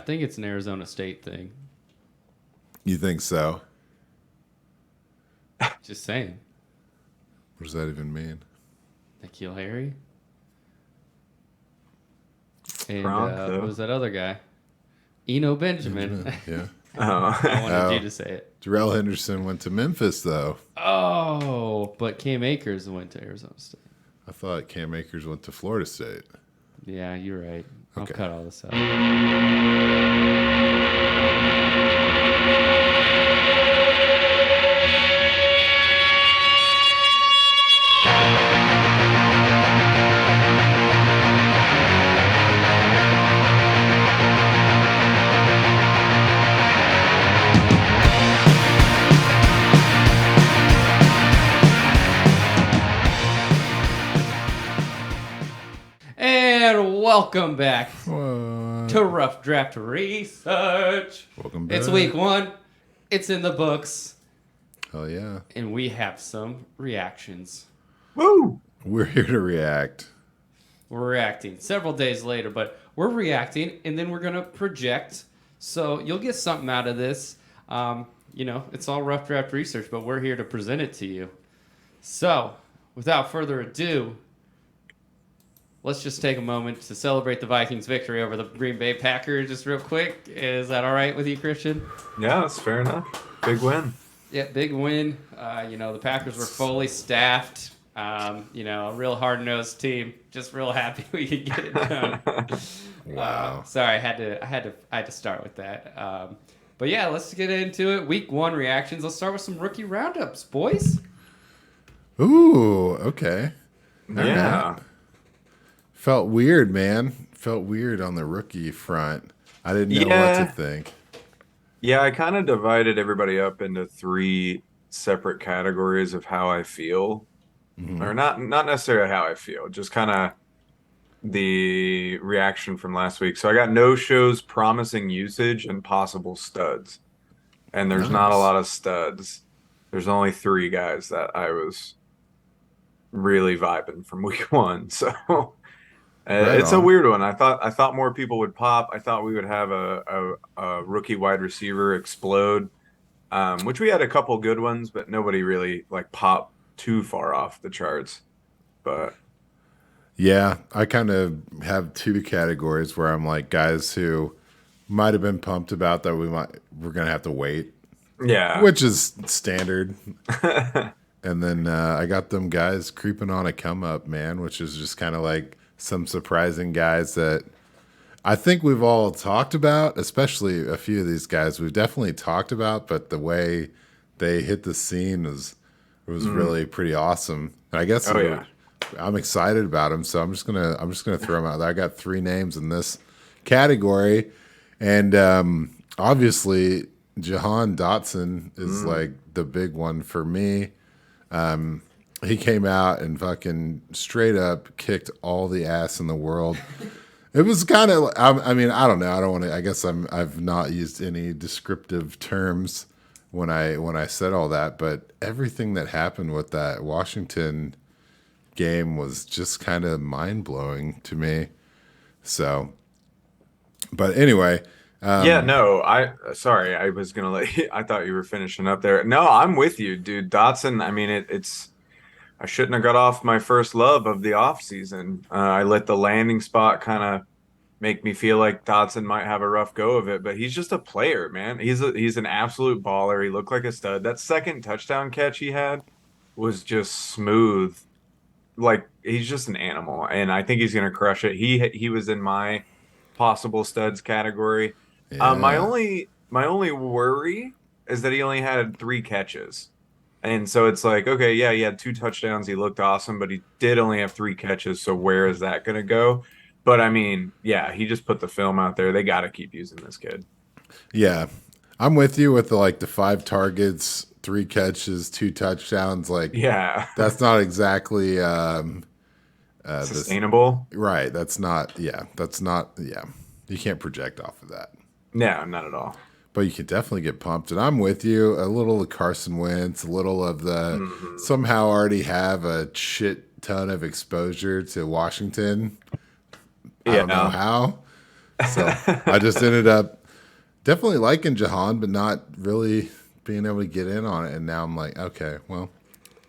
think it's an Arizona State thing. You think so? Just saying. What does that even mean? Nikhil Harry. And Bronco. what was that other guy? Eno Benjamin. Yeah. I wanted you to say it. Darrell Henderson went to Memphis, though. Oh, but Cam Akers went to Arizona State. I thought Cam Akers went to Florida State. Yeah, you're right. I'll Okay. cut all this out. And welcome back to Rough Draft Research. Welcome back. It's week 1. It's in the books. Hell yeah. And we have some reactions. Woo! We're here to react. We're reacting several days later, but we're reacting and then we're going to project. So you'll get something out of this. It's all Rough Draft Research, but we're here to present it to you. So without further ado, let's just take a moment to celebrate the Vikings' victory over the Green Bay Packers just real quick. Is that all right with you, Christian? Yeah, that's fair enough. Big win. Yeah, big win. The Packers were fully staffed. A real hard-nosed team. Just real happy we could get it done. Wow. Sorry, I had to start with that. But yeah, let's get into it. Week 1 reactions. Let's start with some rookie roundups, boys. Ooh, okay. Yeah. Right. Felt weird, man. Felt weird on the rookie front. I didn't know what to think. Yeah, I kind of divided everybody up into 3 separate categories of how I feel. Mm-hmm. Or not necessarily how I feel, just kind of the reaction from last week. So I got no shows, promising usage, and possible studs. And there's not a lot of studs. There's only 3 guys that I was really vibing from week 1. So it's a weird one. I thought more people would pop. I thought we would have a rookie wide receiver explode, which we had a couple good ones, but nobody really popped too far off the charts. But yeah, I kind of have 2 categories where I'm like guys who might have been pumped about that we're gonna have to wait. Yeah, which is standard. And then I got them guys creeping on a come up, man, which is just kind of like some surprising guys that I think we've all talked about, especially a few of these guys we've definitely talked about, but the way they hit the scene was really pretty awesome. And I guess I'm excited about them, so I'm just gonna throw them out there. I got 3 names in this category, and obviously Jahan Dotson is like the big one for me. He came out and fucking straight up kicked all the ass in the world. It was kind of, I mean, I don't know. I don't want to, I guess I've not used any descriptive terms when I said all that, but everything that happened with that Washington game was just kind of mind blowing to me. So, but anyway, sorry, I was gonna let you, I thought you were finishing up there. No, I'm with you, dude. Dotson, I mean, I shouldn't have got off my first love of the offseason. I let the landing spot kind of make me feel like Dotson might have a rough go of it, but he's just a player, man. He's an absolute baller. He looked like a stud. That second touchdown catch he had was just smooth. Like, he's just an animal, and I think he's gonna crush it. He was in my possible studs category. yeah. My only worry is that he only had 3 catches. And so it's like, okay, yeah, he had 2 touchdowns. He looked awesome, but he did only have 3 catches. So where is that going to go? But I mean, yeah, he just put the film out there. They got to keep using this kid. Yeah, I'm with you with the 5 targets, 3 catches, 2 touchdowns. Like, yeah, that's not exactly sustainable. Right. That's not. Yeah. You can't project off of that. No, not at all. But you can definitely get pumped. And I'm with you. A little of Carson Wentz, a little of the somehow already have a shit ton of exposure to Washington. I don't know how. So I just ended up definitely liking Jahan, but not really being able to get in on it. And now I'm like, okay, well,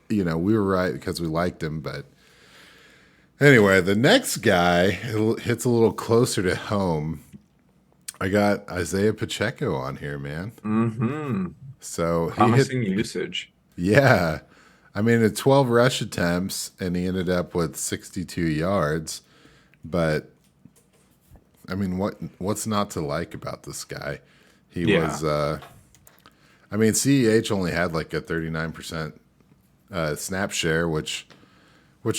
we were right because we liked him. But anyway, the next guy hits a little closer to home. I got Isaiah Pacheco on here, man. Mm-hmm. So Promising usage. Yeah. I mean, 12 rush attempts, and he ended up with 62 yards. But I mean, what's not to like about this guy? He was. I mean, CEH only had like a 39% snap share, which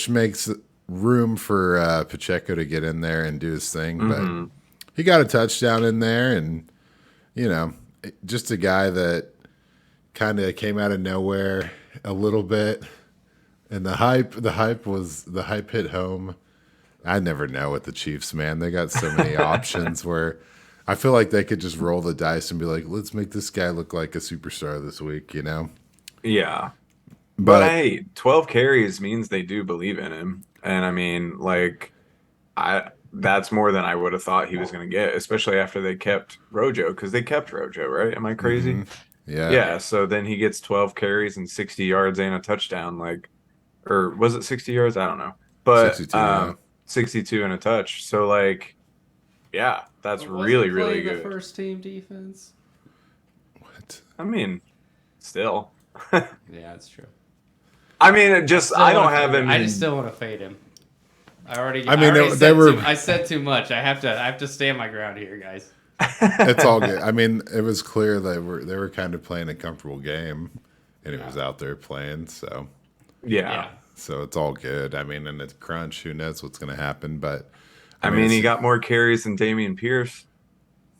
makes room for Pacheco to get in there and do his thing. Mm-hmm. But he got a touchdown in there, and just a guy that kind of came out of nowhere a little bit, and the hype hit home. I never know with the Chiefs, man. They got so many options where I feel like they could just roll the dice and be like, let's make this guy look like a superstar this week, Yeah. But hey, 12 carries means they do believe in him. And I mean, like, that's more than I would have thought he was going to get, especially after they kept Rojo, because they kept Rojo, right? Am I crazy? Mm-hmm. Yeah. Yeah. So then he gets 12 carries and 60 yards and a touchdown. Like, or was it 60 yards? I don't know. But 62, 62 and a touch. So, like, yeah, that's really, really good. The first team defense. What? I mean, still. Yeah, that's true. I mean, I don't have him. I just still want to fade him. I said too much. I have to stand my ground here, guys. It's all good. I mean, it was clear they were kind of playing a comfortable game, and he was out there playing. So yeah. So it's all good. I mean, in a crunch, who knows what's going to happen? But I mean, he got more carries than Dameon Pierce.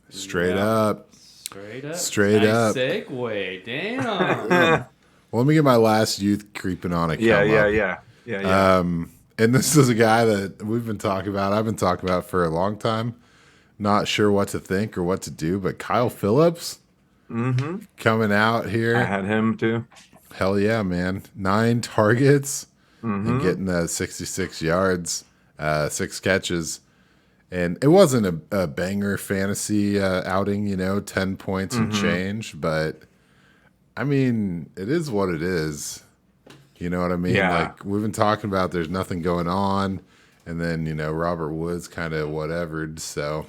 Straight up. Nice segue. Damn. Well, let me get my last youth creeping on a come up. Yeah. And this is a guy that we've been talking about. I've been talking about for a long time. Not sure what to think or what to do, but Kyle Phillips coming out here. I had him too. Hell yeah, man. 9 targets and getting 66 yards, 6 catches. And it wasn't a banger fantasy outing, 10 points and change. But, I mean, it is what it is. You know what I mean? Yeah. Like, we've been talking about there's nothing going on. And then, Robert Woods kind of whatevered. So,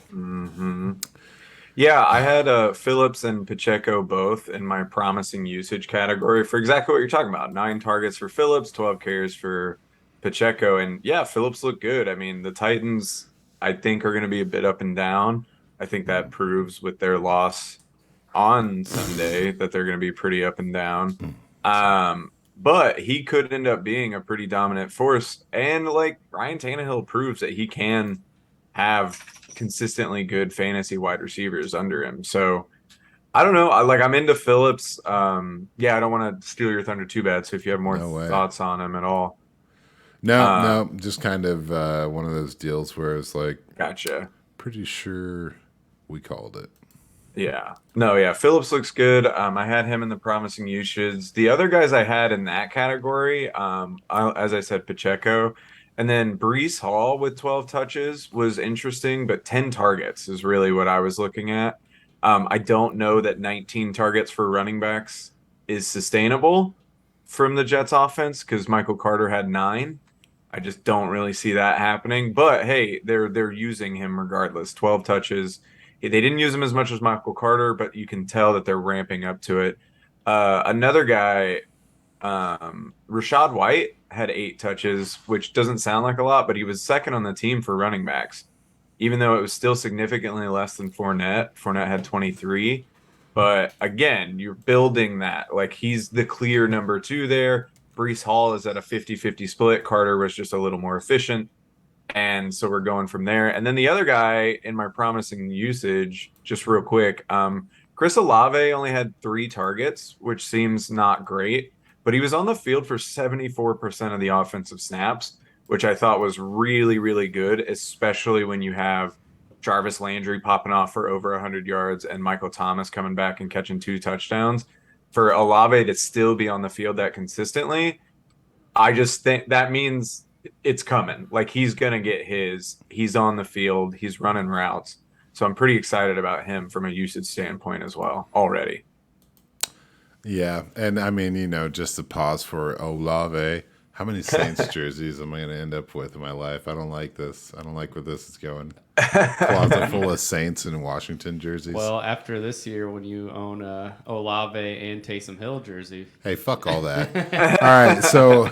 Yeah, I had Phillips and Pacheco both in my promising usage category for exactly what you're talking about. 9 targets for Phillips, 12 carries for Pacheco. And yeah, Phillips looked good. I mean, the Titans, I think, are going to be a bit up and down. I think that proves with their loss on Sunday that they're going to be pretty up and down. But he could end up being a pretty dominant force. And like Ryan Tannehill proves that he can have consistently good fantasy wide receivers under him. So I don't know. I'm into Phillips. I don't want to steal your thunder too bad. So if you have more thoughts on him at all. No, just kind of one of those deals where it's like, gotcha. Pretty sure we called it. Yeah. No, yeah. Phillips looks good. I had him in the promising usage. The other guys I had in that category, as I said, Pacheco. And then Breece Hall with 12 touches was interesting, but 10 targets is really what I was looking at. I don't know that 19 targets for running backs is sustainable from the Jets offense because Michael Carter had 9. I just don't really see that happening. But hey, they're using him regardless. 12 touches. They didn't use him as much as Michael Carter, but you can tell that they're ramping up to it. Another guy, Rachaad White, had 8 touches, which doesn't sound like a lot, but he was second on the team for running backs, even though it was still significantly less than Fournette. Fournette had 23. But again, you're building that. Like, he's the clear number 2 there. Breece Hall is at a 50-50 split. Carter was just a little more efficient. And so we're going from there. And then the other guy in my promising usage, just real quick, Chris Olave only had 3 targets, which seems not great. But he was on the field for 74% of the offensive snaps, which I thought was really, really good, especially when you have Jarvis Landry popping off for over 100 yards and Michael Thomas coming back and catching 2 touchdowns. For Olave to still be on the field that consistently, I just think that means it's coming. Like, he's going to get his. He's on the field. He's running routes. So I'm pretty excited about him from a usage standpoint as well already. Yeah, and I mean, just to pause for Olave. How many Saints jerseys am I going to end up with in my life? I don't like this. I don't like where this is going. Closet full of Saints and Washington jerseys. Well, after this year, when you own Olave and Taysom Hill jersey. Hey, fuck all that. All right, so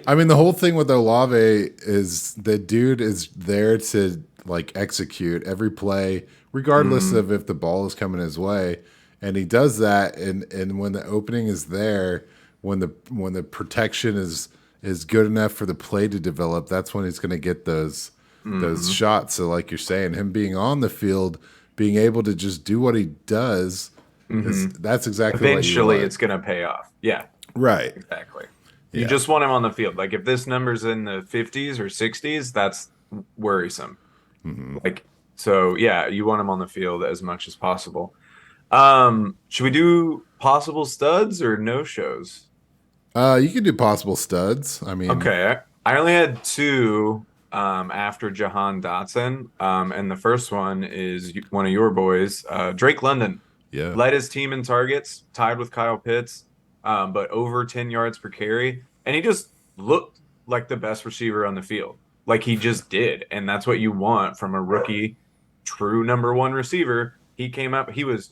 I mean, the whole thing with Olave is the dude is there to like execute every play, regardless of if the ball is coming his way, and he does that. And when the opening is there, when the protection is good enough for the play to develop, that's when he's going to get those shots. So, like you're saying, him being on the field, being able to just do what he does, that's exactly Eventually what you want. it's going to pay off. Yeah, Right. exactly. Yeah. You just want him on the field. Like if this number's in the 50s or 60s, that's worrisome. Like, so yeah, you want him on the field as much as possible. Should we do possible studs or no shows? You can do possible studs. I mean, Okay, I only had two after Jahan Dotson, and the first one is one of your boys, Drake London. yeah. Led his team in targets, tied with Kyle Pitts, but over 10 yards per carry, and he just looked like the best receiver on the field. Like he just did, and that's what you want from a rookie, true number one receiver. He came up, he was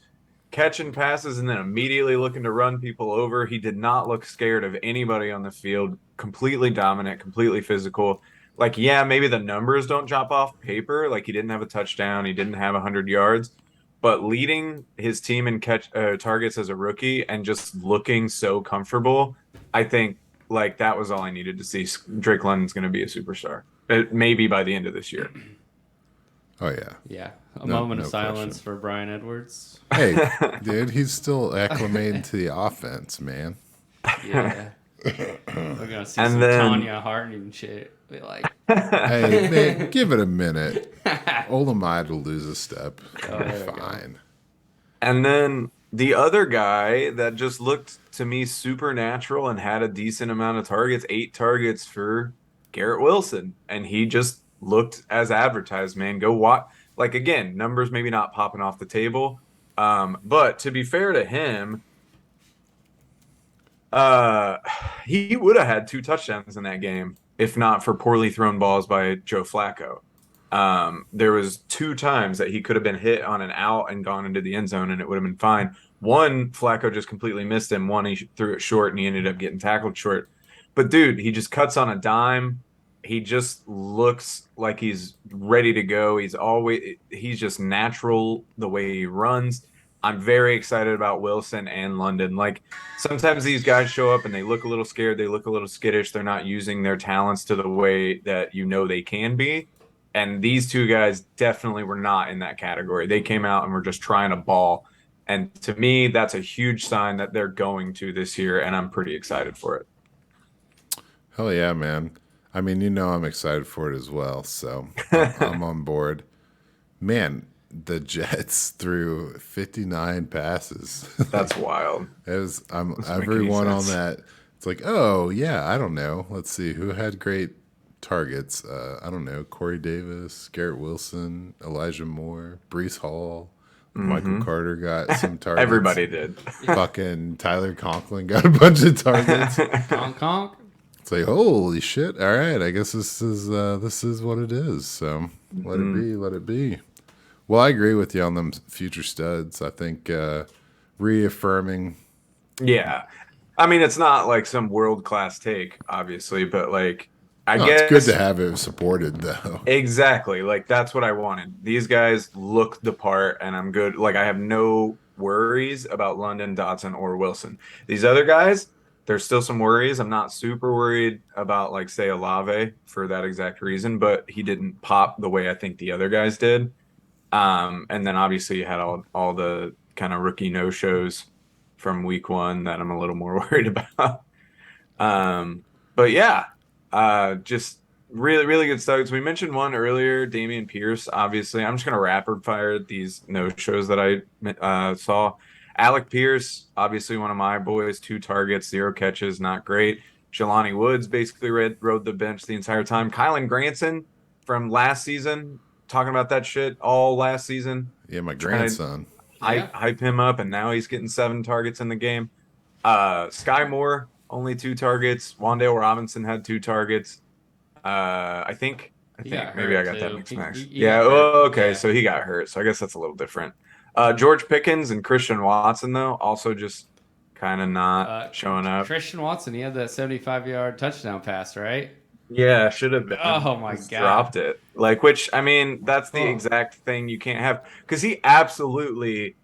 catching passes and then immediately looking to run people over. He did not look scared of anybody on the field. Completely dominant, completely physical. Like, yeah, maybe the numbers don't jump off paper. Like he didn't have a touchdown, he didn't have 100 yards, but leading his team in catch targets as a rookie and just looking so comfortable, I think like that was all I needed to see. Drake London's going to be a superstar. Maybe by the end of this year. Oh yeah. Yeah. A No- moment no of silence question. for Brian Edwards. Hey, dude, he's still acclimating to the offense, man. Yeah. We're gonna see And some then- Tanya Harding shit. Be like, Hey, man, give it a minute. Olamide will lose a step. Oh, there we go. Fine. And then the other guy that just looked to me supernatural and had a decent amount of targets, 8 targets for Garrett Wilson. And he just looked as advertised, man. Go watch. Like, again, numbers maybe not popping off the table. But to be fair to him, he would have had 2 touchdowns in that game if not for poorly thrown balls by Joe Flacco. There was 2 times that he could have been hit on an out and gone into the end zone, and it would have been fine. One, Flacco just completely missed him. One, he threw it short, and he ended up getting tackled short. But, dude, he just cuts on a dime. He just looks like he's ready to go. He's just natural the way he runs. I'm very excited about Wilson and London. Like, sometimes these guys show up and they look a little scared. They look a little skittish. They're not using their talents to the way that you know they can be. And these 2 guys definitely were not in that category. They came out and were just trying to ball. And to me, that's a huge sign that they're going to this year, and I'm pretty excited for it. Hell yeah, man. I mean, I'm excited for it as well, so I'm on board. Man, the Jets threw 59 passes. That's wild. I'm Doesn't make everyone any on sense. that. It's like, oh yeah, I don't know. Let's see who had great targets. I don't know. Corey Davis, Garrett Wilson, Elijah Moore, Brees Hall, Michael Carter got some targets. Everybody did. Fucking Tyler Conklin got a bunch of targets. conk conk. It's like, holy shit! All right, I guess this is what it is. So let it be, let it be. Well, I agree with you on them future studs. I think reaffirming. Yeah. I mean, it's not like some world-class take, obviously, but like, I No, guess it's good to have it supported, though. exactly. Like, that's what I wanted. These guys look the part, and I'm good. Like, I have no worries about London, Dotson, or Wilson. These other guys, there's still some worries. I'm not super worried about, like, say, Olave for that exact reason, but he didn't pop the way I think the other guys did. And then obviously you had all the kind of rookie no-shows from week 1 that I'm a little more worried about. But yeah, just really, really good studs. We mentioned one earlier, Dameon Pierce, obviously. I'm just going to rapid fire these no-shows that I saw. Alec Pierce, obviously one of my boys, 2 targets, 0 catches, not great. Jelani Woods basically rode the bench the entire time. Kylan Granson from last season, talking about that shit all last season. Yeah, my Trying to grandson. hype him up, and now he's getting 7 targets in the game. Sky Moore, only 2 targets. Wandale Robinson had 2 targets. I think He got maybe I hurt got that too. mixed He match. got Yeah, hurt. oh, okay, Yeah. so he got hurt. So I guess that's a little different. George Pickens and Christian Watson though also just kind of not showing up. Christian Watson, he had that 75-yard touchdown pass, right? Yeah, should have been. Oh my Just God. dropped it. Like, which I mean, that's the Oh. exact thing you can't have because he absolutely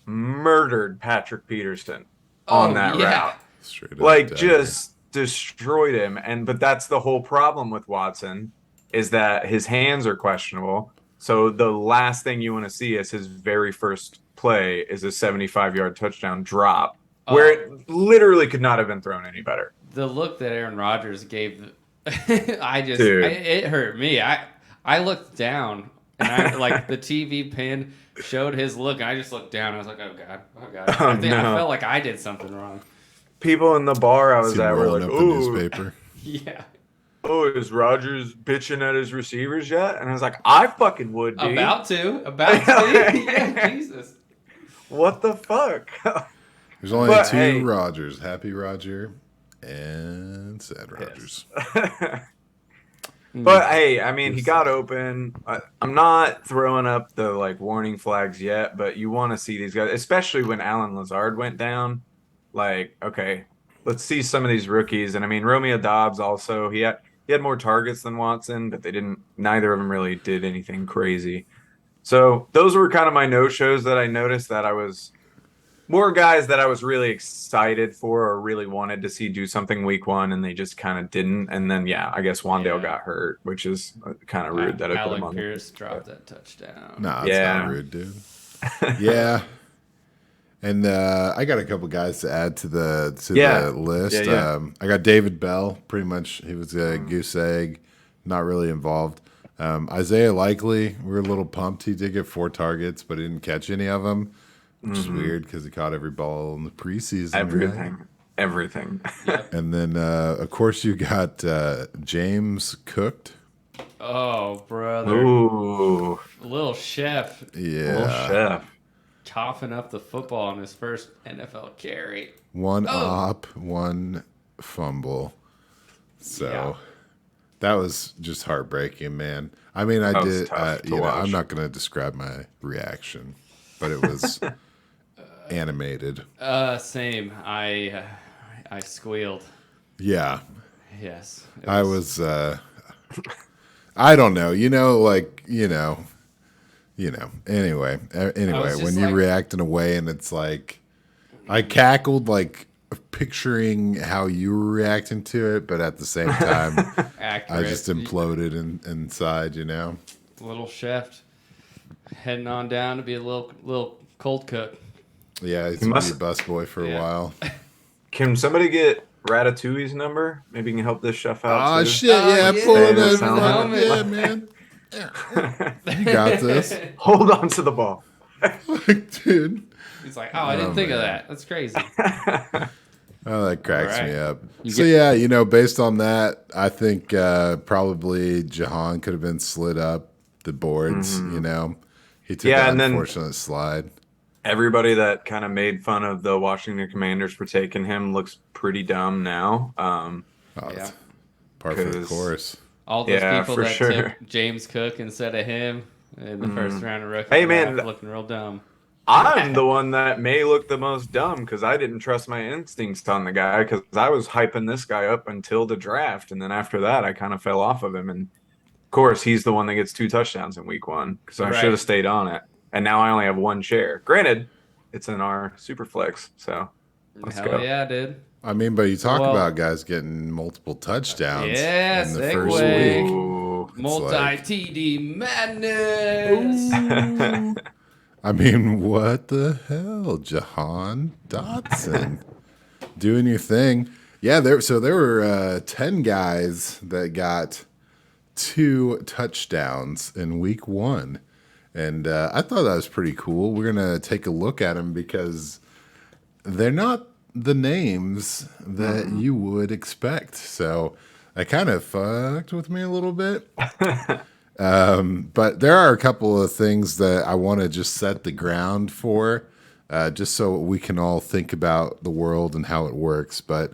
murdered Patrick Peterson on Oh that yeah. route. Straight up Like dagger. just destroyed him. But that's the whole problem with Watson is that his hands are questionable. So the last thing you want to see is his very first play is a 75-yard touchdown drop where Oh, it literally could not have been thrown any better. the look that Aaron Rodgers gave, Dude. it hurt me. I looked down and I like the TV pin showed his look, and I just looked down. I was like, oh God, oh God. Oh, I no. felt like I did something wrong. People in the bar I was See at were rolling like, up the "Oh, newspaper. Yeah. oh, is Rodgers bitching at his receivers yet?" And I was like, "I fucking would be." About to. Yeah, Jesus. What the fuck? There's only But, 2 hey. Rogers. Happy Roger and sad Rogers. But hey, I mean, he Yes, got sir. open. I'm not throwing up the like warning flags yet, but you want to see these guys, especially when Alan Lazard went down. Like, okay, let's see some of these rookies. And I mean, Romeo Dobbs also he had more targets than Watson, but they didn't. Neither of them really did anything crazy. So those were kind of my no shows that I noticed that I was more guys that I was really excited for or really wanted to see do something week 1, and they just kind of didn't. And then, yeah, I guess Wandale Yeah. got hurt, which is kind of rude that I put him Alec on. Pierce dropped that touchdown. Nah, it's Yeah. not rude, dude. Yeah. And I got a couple guys to add to the list. Yeah. I got David Bell. Pretty much, he was a goose egg, not really involved. Isaiah Likely, we were a little pumped. He did get 4 targets, but he didn't catch any of them, which is weird because he caught every ball in the preseason. Everything. Yep. And then, of course, you got James Cooked. Oh, brother. Ooh, Little chef Yeah. little chef. coughing up the football on his first NFL carry. 1 Oh. op, 1 fumble. So Yeah. that was just heartbreaking, man. I mean, I That was did, tough to you know, watch. I'm not going to describe my reaction, but it was animated. Same. I squealed. Yeah. Yes. It I was, I don't know, anyway, just when you like- react in a way and it's like, I cackled like picturing how you were reacting to it, but at the same time, accurate. I just imploded inside, Little chef heading on down to be a little cold cook. Yeah, he's gonna be a must- busboy for a Yeah. while. Can somebody get Ratatouille's number? Maybe you can help this chef out. Oh too. shit! Yeah, yeah. pull it Famous in. helmet. Yeah, man. You got this, Hold on to the ball. dude. He's like, oh, I didn't Oh, think of man. that. That's crazy. Oh, that cracks All right. me up. You So get- yeah, based on that, I think probably Jahan could have been slid up the boards. He took Yeah, an and then- unfortunate slide. Everybody that kind of made fun of the Washington Commanders for taking him looks pretty dumb now. Oh, Yeah. it's par for the 'Cause- course. All those Yeah, people for that sure. took James Cook instead of him in the first round of rookie Hey, man, draft, looking real dumb. I'm the one that may look the most dumb because I didn't trust my instincts on the guy because I was hyping this guy up until the draft. And then after that, I kind of fell off of him. And of course, he's the one that gets 2 touchdowns in week 1 because I Right. should have stayed on it. And now I only have 1 share. Granted, it's in our super flex. So let's Hell go. yeah, dude. I mean, but you talk Well- about guys getting multiple touchdowns Yeah, in the segue. first week. Ooh. Multi-TD madness. I mean, what the hell, Jahan Dotson, doing your thing? Yeah, there were 10 guys that got 2 touchdowns in week 1, and I thought that was pretty cool. We're gonna take a look at them because they're not the names that you would expect. So that kind of fucked with me a little bit. But there are a couple of things that I want to just set the ground for, just so we can all think about the world and how it works. But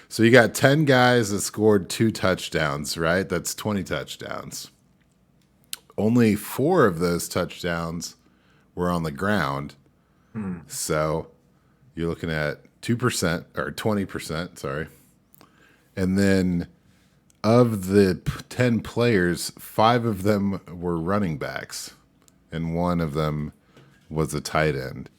so you got 10 guys that scored 2 touchdowns, right? That's 20 touchdowns. Only 4 of those touchdowns were on the ground. So you're looking at 2% or 20%, sorry. And then of the 10 players, 5 of them were running backs, and 1 of them was a tight end.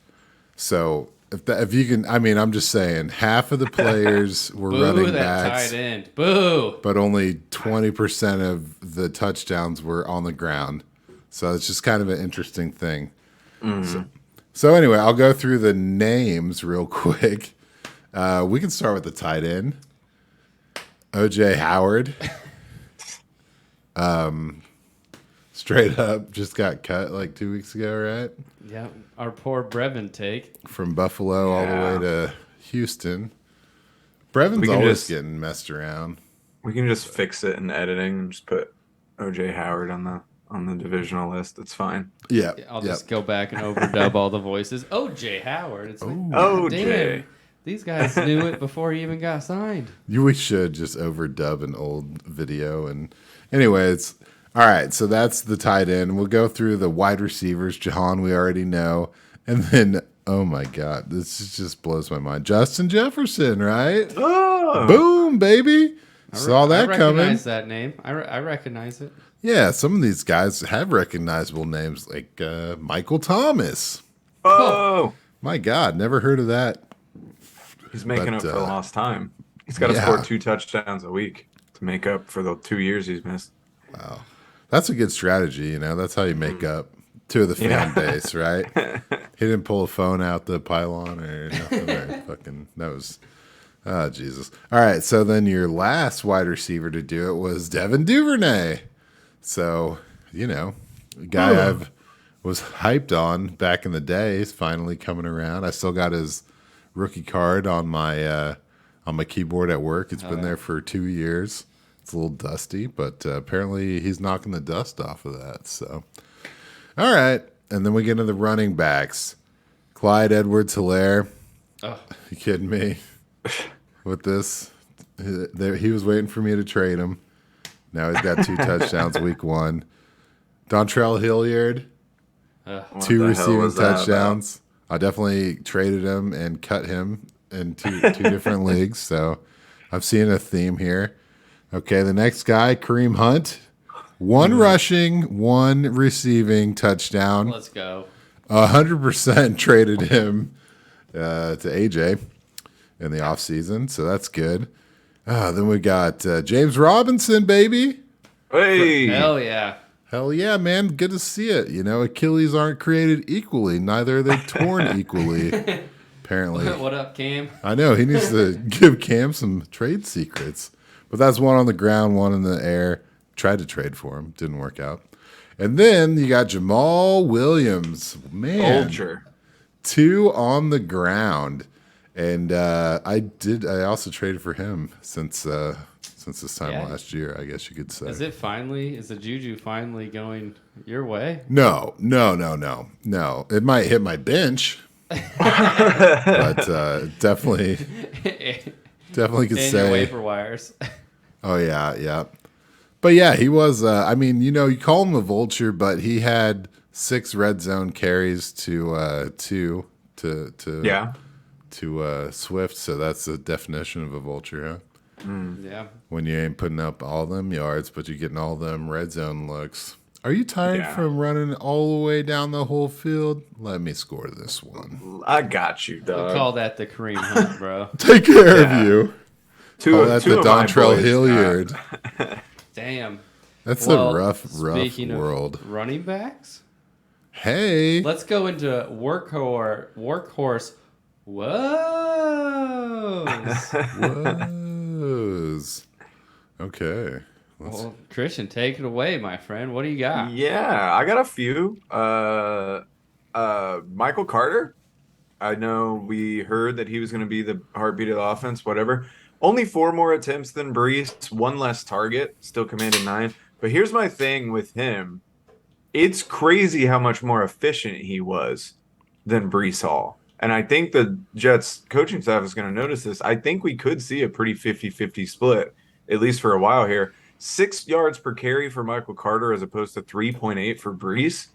So if you can, I mean, I'm just saying, half of the players were Boo running that backs, tight end. Boo. but only 20% of the touchdowns were on the ground. So it's just kind of an interesting thing. So anyway, I'll go through the names real quick. We can start with the tight end. OJ Howard. Straight up just got cut like 2 weeks ago, right? Yeah, our poor Brevin take. From Buffalo all the way to Houston. Brevin's can always just- getting messed around. We can just fix it in editing and just put OJ Howard on the divisional list. It's fine. Yeah. I'll just go back and overdub all the voices. OJ Howard. It's like, OJ. damn, these guys knew it before he even got signed. We should just overdub an old video. And anyways, all right. So that's the tight end. We'll go through the wide receivers. Jahan, we already know. And then, oh my God, this just blows my mind. Justin Jefferson, right? Oh, Boom, baby. Saw that I coming. recognize that name. I recognize it. Yeah, some of these guys have recognizable names like Michael Thomas. oh, My God, never heard of that. he's making But, up for lost time. He's got to yeah. score 2 touchdowns a week to make up for the 2 years he's missed. Wow. That's a good strategy, you know. That's how you make up to the fan base, right? He didn't pull a phone out the pylon or nothing. Or fucking, that was, oh, Jesus. All right, so then your last wide receiver to do it was Devin Duvernay. So, you know, a guy I was hyped on back in the day is finally coming around. I still got his rookie card on my keyboard at work. It's been there for 2 years. It's a little dusty, but apparently he's knocking the dust off of that. So, all right. And then we get into the running backs. Clyde Edwards-Helaire. Oh. You kidding me? With this, he was waiting for me to trade him. Now he's got 2 touchdowns week 1. Dontrell Hilliard, What 2 the hell receiving was that touchdowns. I definitely traded him and cut him in two different leagues. So I've seen a theme here. Okay, the next guy, Kareem Hunt. 1 rushing, 1 receiving touchdown. Let's go. 100% traded him to AJ in the offseason, so that's good. Then we got James Robinson, baby. Hey, Hell yeah. Hell yeah, man. Good to see it. You know, Achilles aren't created equally. Neither are they torn equally, apparently. What up, Cam? I know. He needs to give Cam some trade secrets. But that's 1 on the ground, 1 in the air. Tried to trade for him. Didn't work out. And then you got Jamal Williams. Man. Vulture. 2 on the ground. And I also traded for him since this time last year, I guess you could say. Is the juju finally going your way? No. It might hit my bench. But definitely could In your say. waiver wires. Oh yeah. But yeah, he was. I mean, you know, you call him a vulture, but he had 6 red zone carries to 2 to Swift. So that's the definition of a vulture, huh? Yeah. When you ain't putting up all them yards, but you're getting all them red zone looks. Are you tired from running all the way down the whole field? Let me score this one. I got you, We'll dog. call that the Kareem Hunt, bro. Take care of you. Two That's two the of my Dontrell boys, Hilliard. Damn. That's Well, a rough speaking of world. running backs, Hey. let's go into Workhorse WHOAS. Woes. Okay. Well, Christian, take it away, my friend. What do you got? Yeah, I got a few. Michael Carter. I know we heard that he was going to be the heartbeat of the offense, whatever. Only 4 more attempts than Brees, 1 less target, still commanded 9. But here's my thing with him. It's crazy how much more efficient he was than Brees Hall. And I think the Jets coaching staff is going to notice this. I think we could see a pretty 50-50 split, at least for a while here. 6 yards per carry for Michael Carter as opposed to 3.8 for Brees.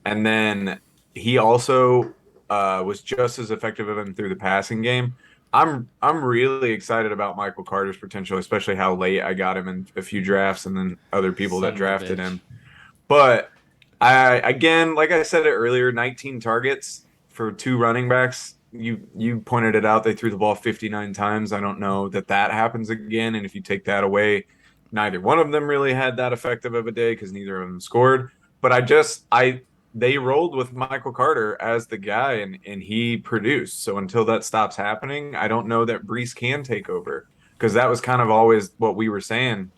And then he also was just as effective of him through the passing game. I'm really excited about Michael Carter's potential, especially how late I got him in a few drafts and then other people that Son of a drafted bitch. him. But I again, like I said it earlier, 19 targets for 2 running backs. You pointed it out. They threw the ball 59 times. I don't know that happens again. And if you take that away, neither one of them really had that effective of a day because neither of them scored. But they rolled with Michael Carter as the guy and he produced. So until that stops happening, I don't know that Brees can take over because that was kind of always what we were saying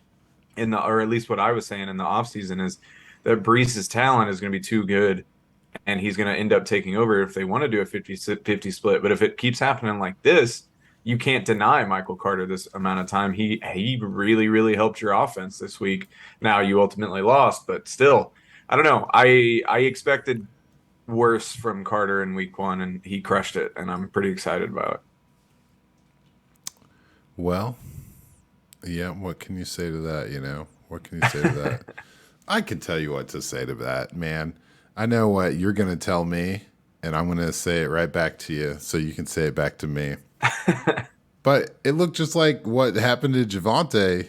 or at least what I was saying in the offseason is that Brees' talent is going to be too good and he's going to end up taking over if they want to do a 50-50 split. But if it keeps happening like this, you can't deny Michael Carter this amount of time. He really, really helped your offense this week. Now you ultimately lost, but still, I don't know. I expected worse from Carter in week 1 and he crushed it, and I'm pretty excited about it. Well, yeah, what can you say to that, you know? What can you say to that? I can tell you what to say to that, man. I know what you're going to tell me, and I'm going to say it right back to you so you can say it back to me. But it looked just like what happened to Javonte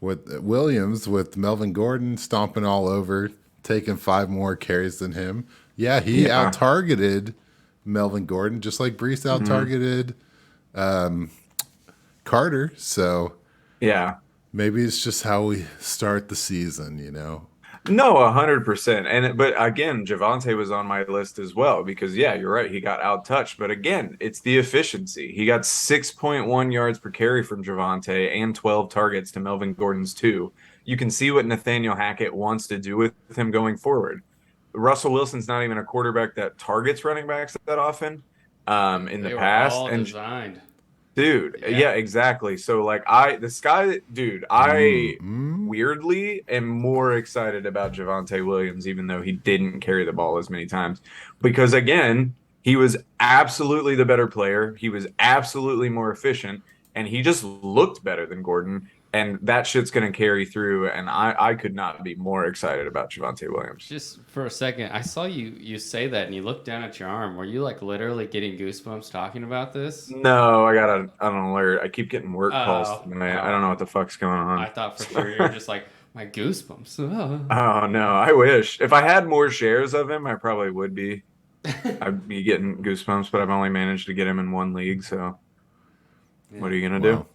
with Williams, with Melvin Gordon stomping all over, taking 5 more carries than him. Yeah, he out-targeted Melvin Gordon, just like Brees out-targeted Carter. So Yeah. maybe it's just how we start the season, you know? No, 100%. But again, Javonte was on my list as well because yeah, you're right. He got out touched, but again, it's the efficiency. He got 6.1 yards per carry from Javonte and 12 targets to Melvin Gordon's 2. You can see what Nathaniel Hackett wants to do with him going forward. Russell Wilson's not even a quarterback that targets running backs that often in the They were past. all And designed. dude, Yeah. yeah, exactly. So like I weirdly am more excited about Javonte Williams, even though he didn't carry the ball as many times. Because again, he was absolutely the better player. He was absolutely more efficient, and he just looked better than Gordon. And that shit's gonna carry through. And I could not be more excited about Javonte Williams. Just for a second, I saw you say that and you looked down at your arm. Were you like literally getting goosebumps talking about this? No, I got an alert. I keep getting work calls Oh, tonight. I oh. don't know what the fuck's going on. I thought for sure you were just like, my goosebumps. Oh. Oh no, I wish. If I had more shares of him, I probably would be. I'd be getting goosebumps, but I've only managed to get him in 1 league, so what are you gonna do? Well,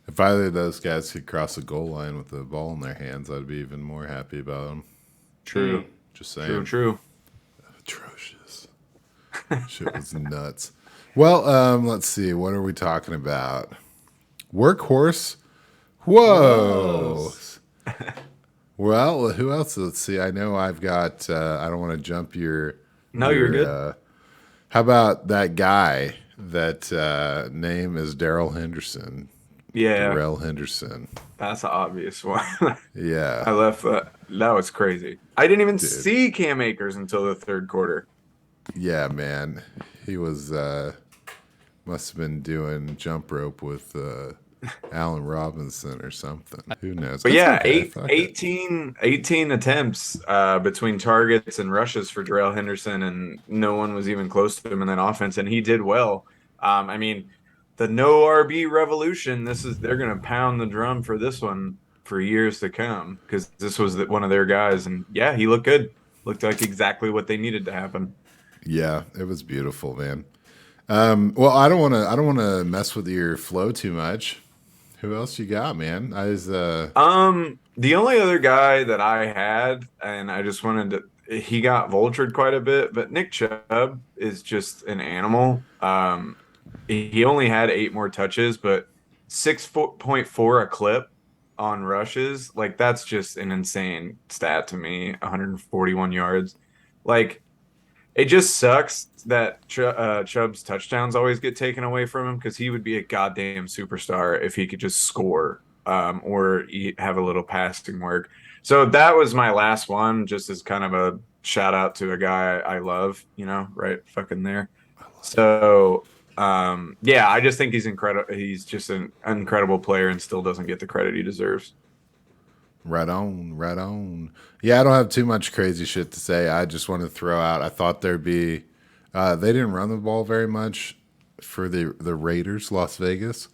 if either of those guys could cross the goal line with the ball in their hands, I'd be even more happy about them. True. Just saying. True. Atrocious. Shit was nuts. Well, let's see. What are we talking about? Workhorse WHOAS. Well, who else? Let's see. I know I've got. I don't want to jump your. No, you're good. How about that guy? That name is Darrell Henderson. Yeah, Darrell Henderson. that's an obvious one. Yeah. I left that. That was crazy. I didn't even see Cam Akers until the 3rd quarter. Yeah, man. He was must have been doing jump rope with Allen Robinson or something. Who knows? But That's yeah, okay. Fuck it. 18 attempts between targets and rushes for Darrell Henderson, and no one was even close to him in that offense, and he did well. I mean, the no RB revolution. They're gonna pound the drum for this one for years to come because this was one of their guys, and yeah, he looked good. Looked like exactly what they needed to happen. Yeah, it was beautiful, man. Well, I don't want to mess with your flow too much. Who else you got, man? The only other guy that I had, and I just wanted to, he got vultured quite a bit, but Nick Chubb is just an animal. He only had 8 more touches, but 6.4 a clip on rushes. Like that's just an insane stat to me. 141 yards. Like it just sucks that Chubb's touchdowns always get taken away from him because he would be a goddamn superstar if he could just score or have a little passing work. So that was my last one, just as kind of a shout out to a guy I love, right fucking there. So yeah, I just think he's incredible. He's just an incredible player and still doesn't get the credit he deserves. Right on, right on. Yeah, I don't have too much crazy shit to say. I just want to throw out. I thought there'd be. They didn't run the ball very much for the Raiders, Las Vegas,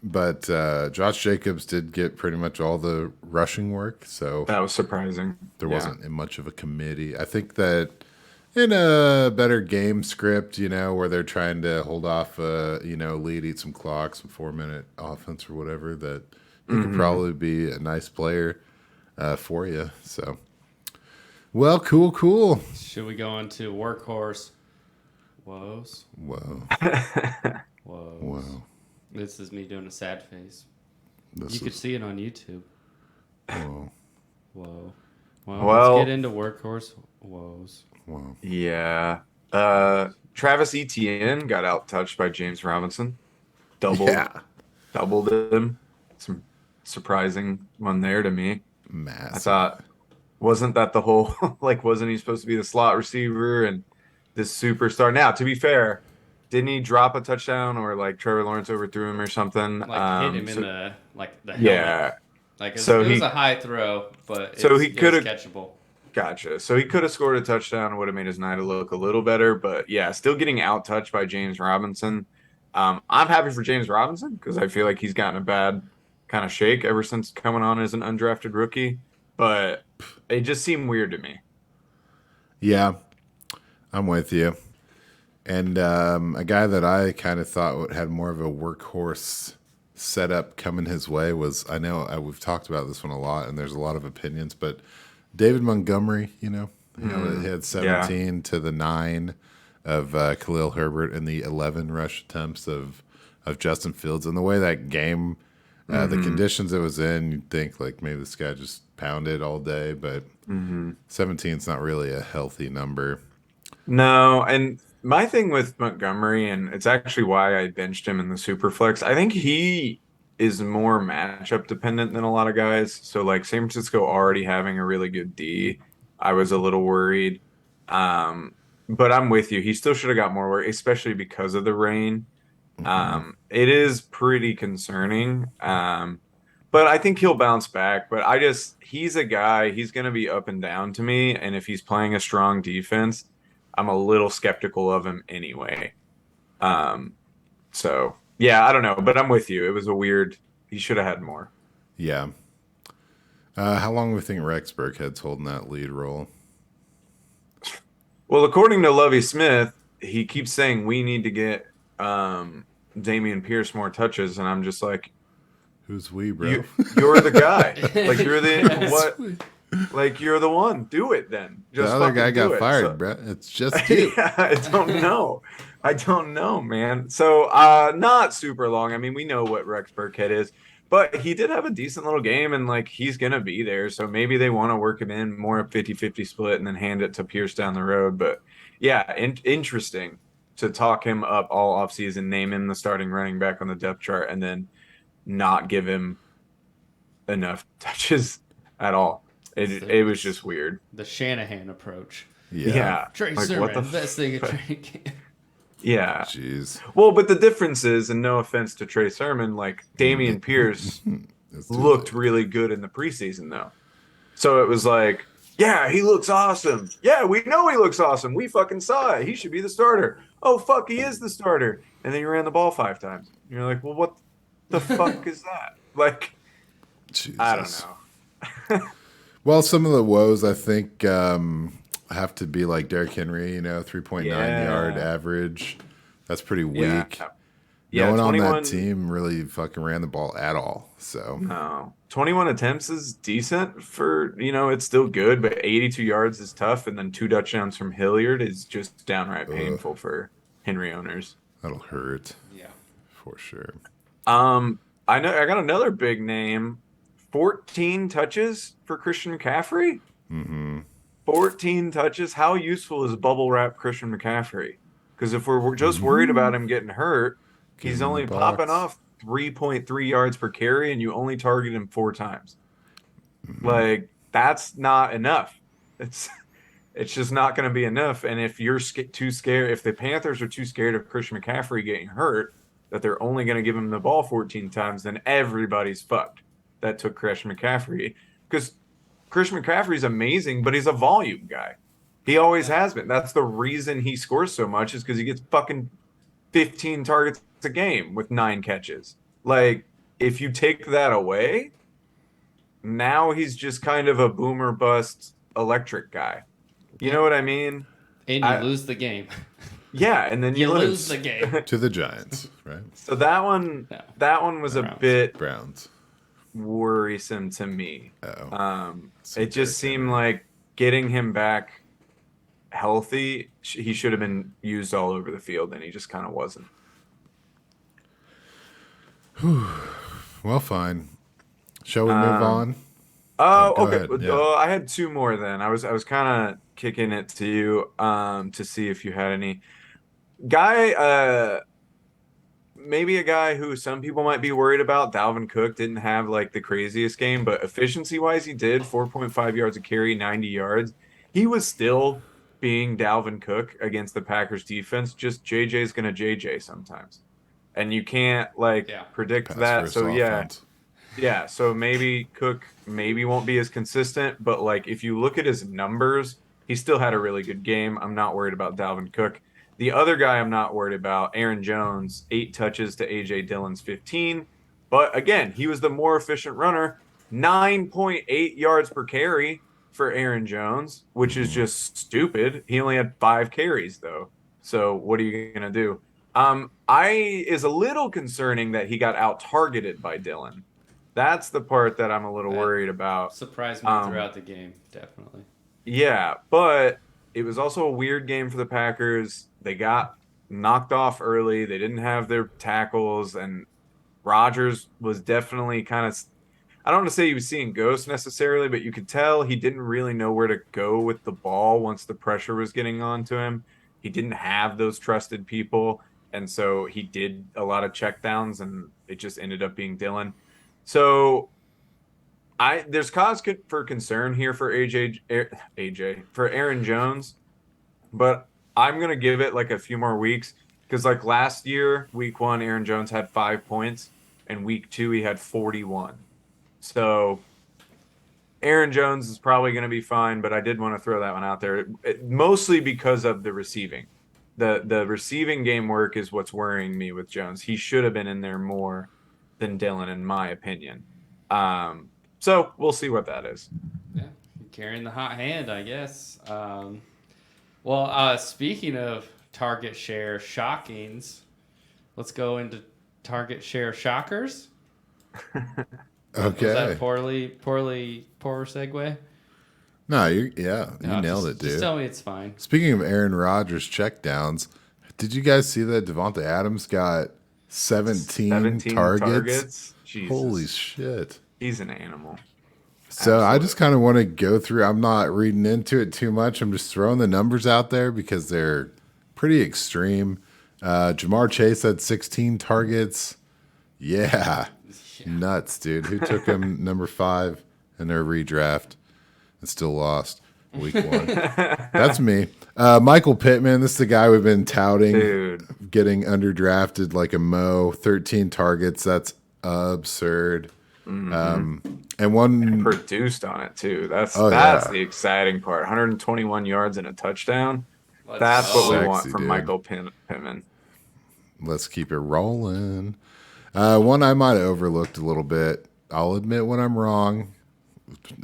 but Josh Jacobs did get pretty much all the rushing work, so That was surprising. there Yeah. wasn't much of a committee. I think that in a better game script, where they're trying to hold off, lead, eat some clock, some 4-minute offense or whatever, that he could probably be a nice player for you. So, well, cool. Should we go into Workhorse WHOAS? Whoa, WHOAS. wow. This is me doing a sad face. This You could is see it on YouTube. whoa, Whoa. Well- Let's get into Workhorse WHOAS. wow. Yeah. Travis Etienne got out touched by James Robinson. Doubled him. Some surprising one there to me. Massive. I thought, wasn't that the whole wasn't he supposed to be the slot receiver and this superstar? Now, to be fair, didn't he drop a touchdown or Trevor Lawrence overthrew him or something? Hit him in the helmet. Yeah. It So was he- a high throw, but So he it was could've- catchable. Gotcha. So he could have scored a touchdown and would have made his night look a little better, but yeah, still getting out touched by James Robinson. I'm happy for James Robinson because I feel like he's gotten a bad kind of shake ever since coming on as an undrafted rookie, but it just seemed weird to me. Yeah, I'm with you. And a guy that I kind of thought had more of a workhorse setup coming his way was, I know we've talked about this one a lot, and there's a lot of opinions, but David Montgomery, he had 17 to the 9 of Khalil Herbert and the 11 rush attempts of Justin Fields. And the way that game, the conditions it was in, you'd think maybe this guy just pounded all day, but 17 is not really a healthy number. No, and my thing with Montgomery, and it's actually why I benched him in the Superflex, I think he is more matchup dependent than a lot of guys. So San Francisco already having a really good D, I was a little worried. But I'm with you. He still should have got more work, especially because of the rain. It is pretty concerning. But I think he'll bounce back. But he's a guy, he's going to be up and down to me. And if he's playing a strong defense, I'm a little skeptical of him anyway. So yeah, I don't know, but I'm with you. It was he should have had more. Yeah. How long do we think Rex Burkhead's holding that lead role? Well, according to Lovie Smith, he keeps saying we need to get Damian Pierce more touches, and I'm just like, Who's we, bro? you're the guy. You're the Yes. you're the one. Do it then. The Just other fucking guy do got it. fired, So- bro. It's just you. Yeah, I don't know, man. So not super long. I mean, we know what Rex Burkhead is, but he did have a decent little game, and he's gonna be there. So maybe they want to work him in more 50-50 split and then hand it to Pierce down the road. But yeah, interesting to talk him up all offseason, name him the starting running back on the depth chart, and then not give him enough touches at all. It was just weird. The Shanahan approach. Yeah. Trey What Sermon, the best thing at training camp. Yeah. Jeez. Well, but the difference is, and no offense to Trey Sermon, Damian Pierce Let's do looked that. really good in the preseason, though. So it was yeah, he looks awesome. Yeah, we know he looks awesome. We fucking saw it. He should be the starter. Oh, fuck, he is the starter. And then he ran the ball 5 times. And you're like, well, what the fuck is that? Jesus. I don't know. Well, some of the woes I think have to be like Derrick Henry, 3.9 Yeah. yard average. That's pretty weak. Yeah, no one 21, on that team really fucking ran the ball at all. So No. 21 attempts is decent for, it's still good, but 82 yards is tough. And then 2 touchdowns from Hilliard is just downright painful for Henry owners. that'll hurt Yeah. for sure. I got another big name. 14 touches for Christian McCaffrey. 14 touches. How useful is bubble wrap Christian McCaffrey? Because if we're just worried about him getting hurt, Get he's him in only the popping box. off 3.3 yards per carry, and you only target him 4 times. that's not enough. It's just not going to be enough. And if you're too scared, if the Panthers are too scared of Christian McCaffrey getting hurt, that they're only going to give him the ball 14 times, then everybody's fucked that took Christian McCaffrey. Because Christian McCaffrey's amazing, but he's a volume guy. He always has been. That's the reason he scores so much, is because he gets fucking 15 targets a game with 9 catches. Like, if you take that away, now he's just kind of a boomer bust electric guy. You know what I mean? And you lose the game. Yeah, and then you lose the game to the Giants, right? So that one was Browns. A bit Browns worrisome to me. It just seemed game. like getting him back healthy, he should have been used all over the field, and he just kind of wasn't. Well, fine. Shall we move on? Oh, Go okay. ahead, yeah. I had 2 more then. I was kind of kicking it to you to see if you had any guy. Maybe a guy who some people might be worried about. Dalvin Cook didn't have like the craziest game, but efficiency wise, he did 4.5 yards a carry, 90 yards. He was still being Dalvin Cook against the Packers defense. Just JJ's gonna JJ sometimes, and you can't predict Pass that. first So offense. yeah. So maybe Cook won't be as consistent, but like if you look at his numbers, he still had a really good game. I'm not worried about Dalvin Cook. The other guy I'm not worried about, Aaron Jones, 8 touches to A.J. Dillon's 15. But again, he was the more efficient runner, 9.8 yards per carry for Aaron Jones, which is just stupid. He only had 5 carries, though. So what are you going to do? Is a little concerning that he got out-targeted by Dillon. That's the part that I'm a little worried about. Surprised me throughout the game, definitely. Yeah, but it was also a weird game for the Packers. They got knocked off early. They didn't have their tackles, and Rodgers was definitely kind of, I don't want to say he was seeing ghosts necessarily, but you could tell he didn't really know where to go with the ball once the pressure was getting onto him. He didn't have those trusted people, and so he did a lot of checkdowns, and it just ended up being Dillon. So there's cause for concern here for for Aaron Jones, but I'm going to give it like a few more weeks, because like last year, week 1, Aaron Jones had 5 points, and week 2, he had 41. So Aaron Jones is probably going to be fine, but I did want to throw that one out there, mostly because of the receiving. The receiving game work is what's worrying me with Jones. He should have been in there more than Dillon, in my opinion. So we'll see what that is. Yeah, carrying the hot hand, I guess. Speaking of target share shockings, let's go into target share shockers. Okay. Was that poor segue? No, you nailed it, dude. Just tell me it's fine. Speaking of Aaron Rodgers checkdowns, did you guys see that Devontae Adams got 17 targets? Jesus. Holy shit. He's an animal. So I just kind of want to go through. I'm not reading into it too much. I'm just throwing the numbers out there because they're pretty extreme. Jamar Chase had 16 targets. Yeah. Nuts, dude. Who took him number 5 in their redraft and still lost week 1? That's me. Michael Pittman, this is the guy we've been touting, Dude. getting underdrafted like a Mo. 13 targets. That's absurd. And produced on it too. That's the exciting part. 121 yards and a touchdown. That's what we want from dude. Michael Pittman. Let's keep it rolling. One I might have overlooked a little bit. I'll admit when I'm wrong.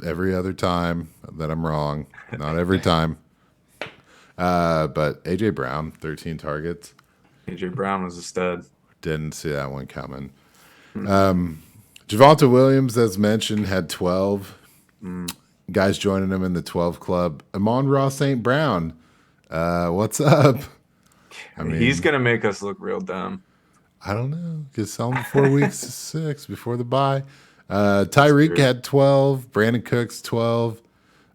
Every other time that I'm wrong. Not every time. But A.J. Brown, 13 targets. A.J. Brown was a stud. Didn't see that one coming. Javonte Williams, as mentioned, had 12. Guys joining him in the 12 club. Amon-Ra St. Brown, what's up? I mean, he's going to make us look real dumb. I don't know. Because sell him 4 weeks to 6 before the bye. Tyreek had 12. Brandon Cooks, 12.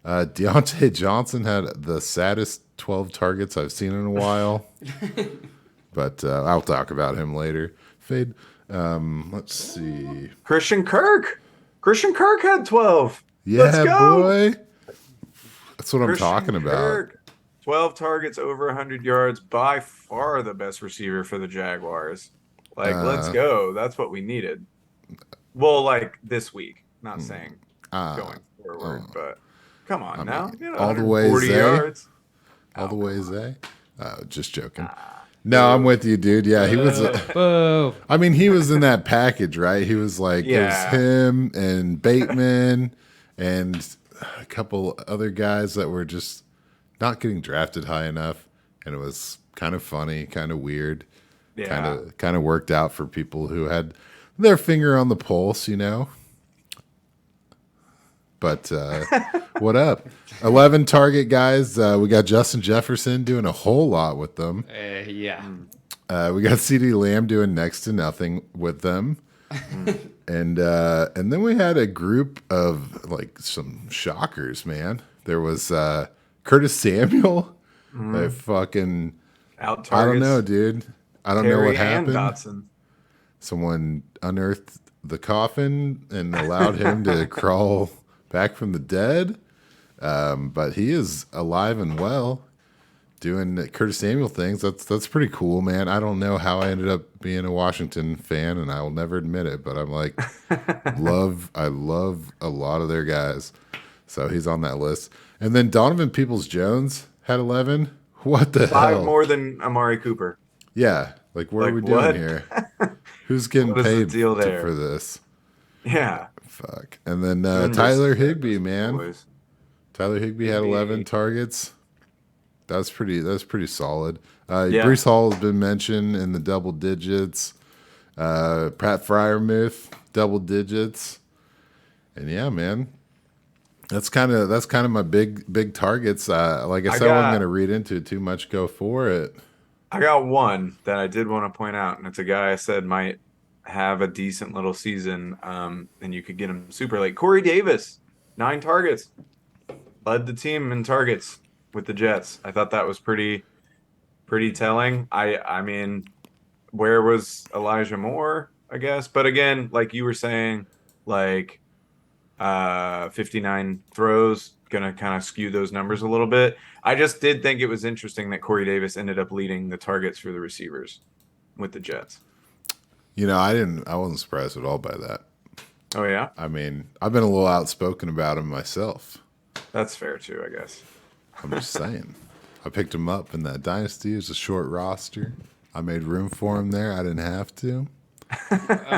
Deontay Johnson had the saddest 12 targets I've seen in a while. But I'll talk about him later. Fade. Let's see. Christian Kirk had 12. Let's Yeah, go. boy. That's what I'm Christian talking about. Kirk, 12 targets over 100 yards, by far the best receiver for the Jaguars. Like, let's Uh, go. That's what we needed. Well, like this week, not saying uh, going forward, but come I on mean, now. You know, all the way 140 Zay. yards. All the Oh, way come on. Zay. Just joking. Ah, No, I'm boo. with you, dude. Yeah, he was. Boo. I mean, he was in that package, right? He was like, it was Yeah. him and Bateman and a couple other guys that were just not getting drafted high enough, and it was kind of funny, kind of weird, Yeah. kind of worked out for people who had their finger on the pulse, you know. But what up? 11 target guys. We got Justin Jefferson doing a whole lot with them. Yeah. We got CD Lamb doing next to nothing with them. And then we had a group of like some shockers, man. There was Curtis Samuel. I fucking Out targets. I don't know, dude. I don't know Terry what and happened. Dotson. Someone unearthed the coffin and allowed him to crawl back from the dead. But he is alive and well, doing Curtis Samuel things. That's pretty cool, man. I don't know how I ended up being a Washington fan, and I will never admit it. But I'm like, I love a lot of their guys. So he's on that list. And then Donovan Peoples-Jones had 11. What the 5 hell? more than Amari Cooper. Yeah, like what are we Like, doing what? here? Who's getting What is the paid deal there? for this? Yeah. Fuck. And then Denver's Tyler Jaguars Higbee, man. boys. Tyler Higbee had 11 Higbee. targets. That's pretty solid. Yeah. Brees Hall has been mentioned in the double digits. Pat Fryermuth, double digits. And yeah, man. That's kind of my big targets. Like I said, I wasn't going to read into it too much. Go for it. I got one that I did want to point out, and it's a guy I said might have a decent little season, and you could get him super late. Corey Davis, 9 targets, led the team in targets with the Jets. I thought that was pretty telling. I mean, where was Elijah Moore, I guess? But again, like you were saying, like 59 throws gonna kind of skew those numbers a little bit. I just did think it was interesting that Corey Davis ended up leading the targets for the receivers with the Jets. You know, I wasn't surprised at all by that. Oh yeah, I mean, I've been a little outspoken about him myself. that's fair too, I guess. I'm just saying. I picked him up in that dynasty. It was a short roster. I made room for him there. I didn't have to.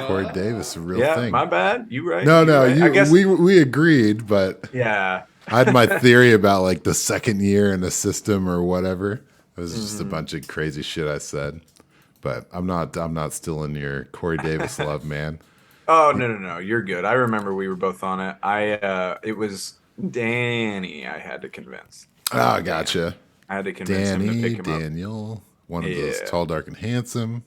Corey Davis, a real Yeah, thing. my bad. You right. No, right. I guess. we agreed, but Yeah. I had my theory about like the second year in the system or whatever. It was just a bunch of crazy shit I said. But I'm not stealing your Corey Davis love, man. Oh no. You're good. I remember we were both on it. It was Danny I had to convince. Ah, gotcha. I had to convince him to pick him up. Daniel, one of those Yeah. tall, dark, and handsome.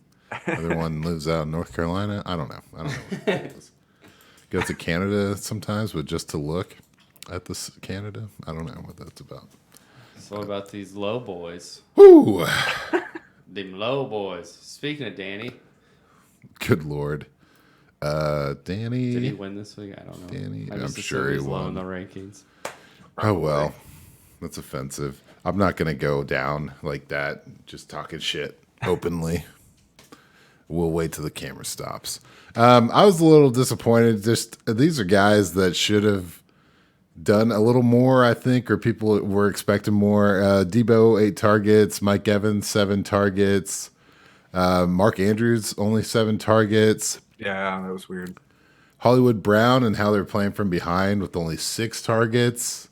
Other one lives out in North Carolina. I don't know. What it is. Goes to Canada sometimes, but just to look at this Canada. I don't know what that's about. So what about these low boys? Woo! Them low boys. Speaking of Danny, Good Lord. Danny. did he win this week? I don't know. Danny, I I'm just sure assume he he's low won. in the rankings. Oh, well. That's offensive. I'm not going to go down like that, just talking shit openly. We'll wait till the camera stops. I was a little disappointed. Just these are guys that should have done a little more, I think, or people were expecting more. Debo, 8 targets. Mike Evans, 7 targets. Mark Andrews, only 7 targets. Yeah, that was weird. Hollywood Brown and how they're playing from behind with only 6 targets.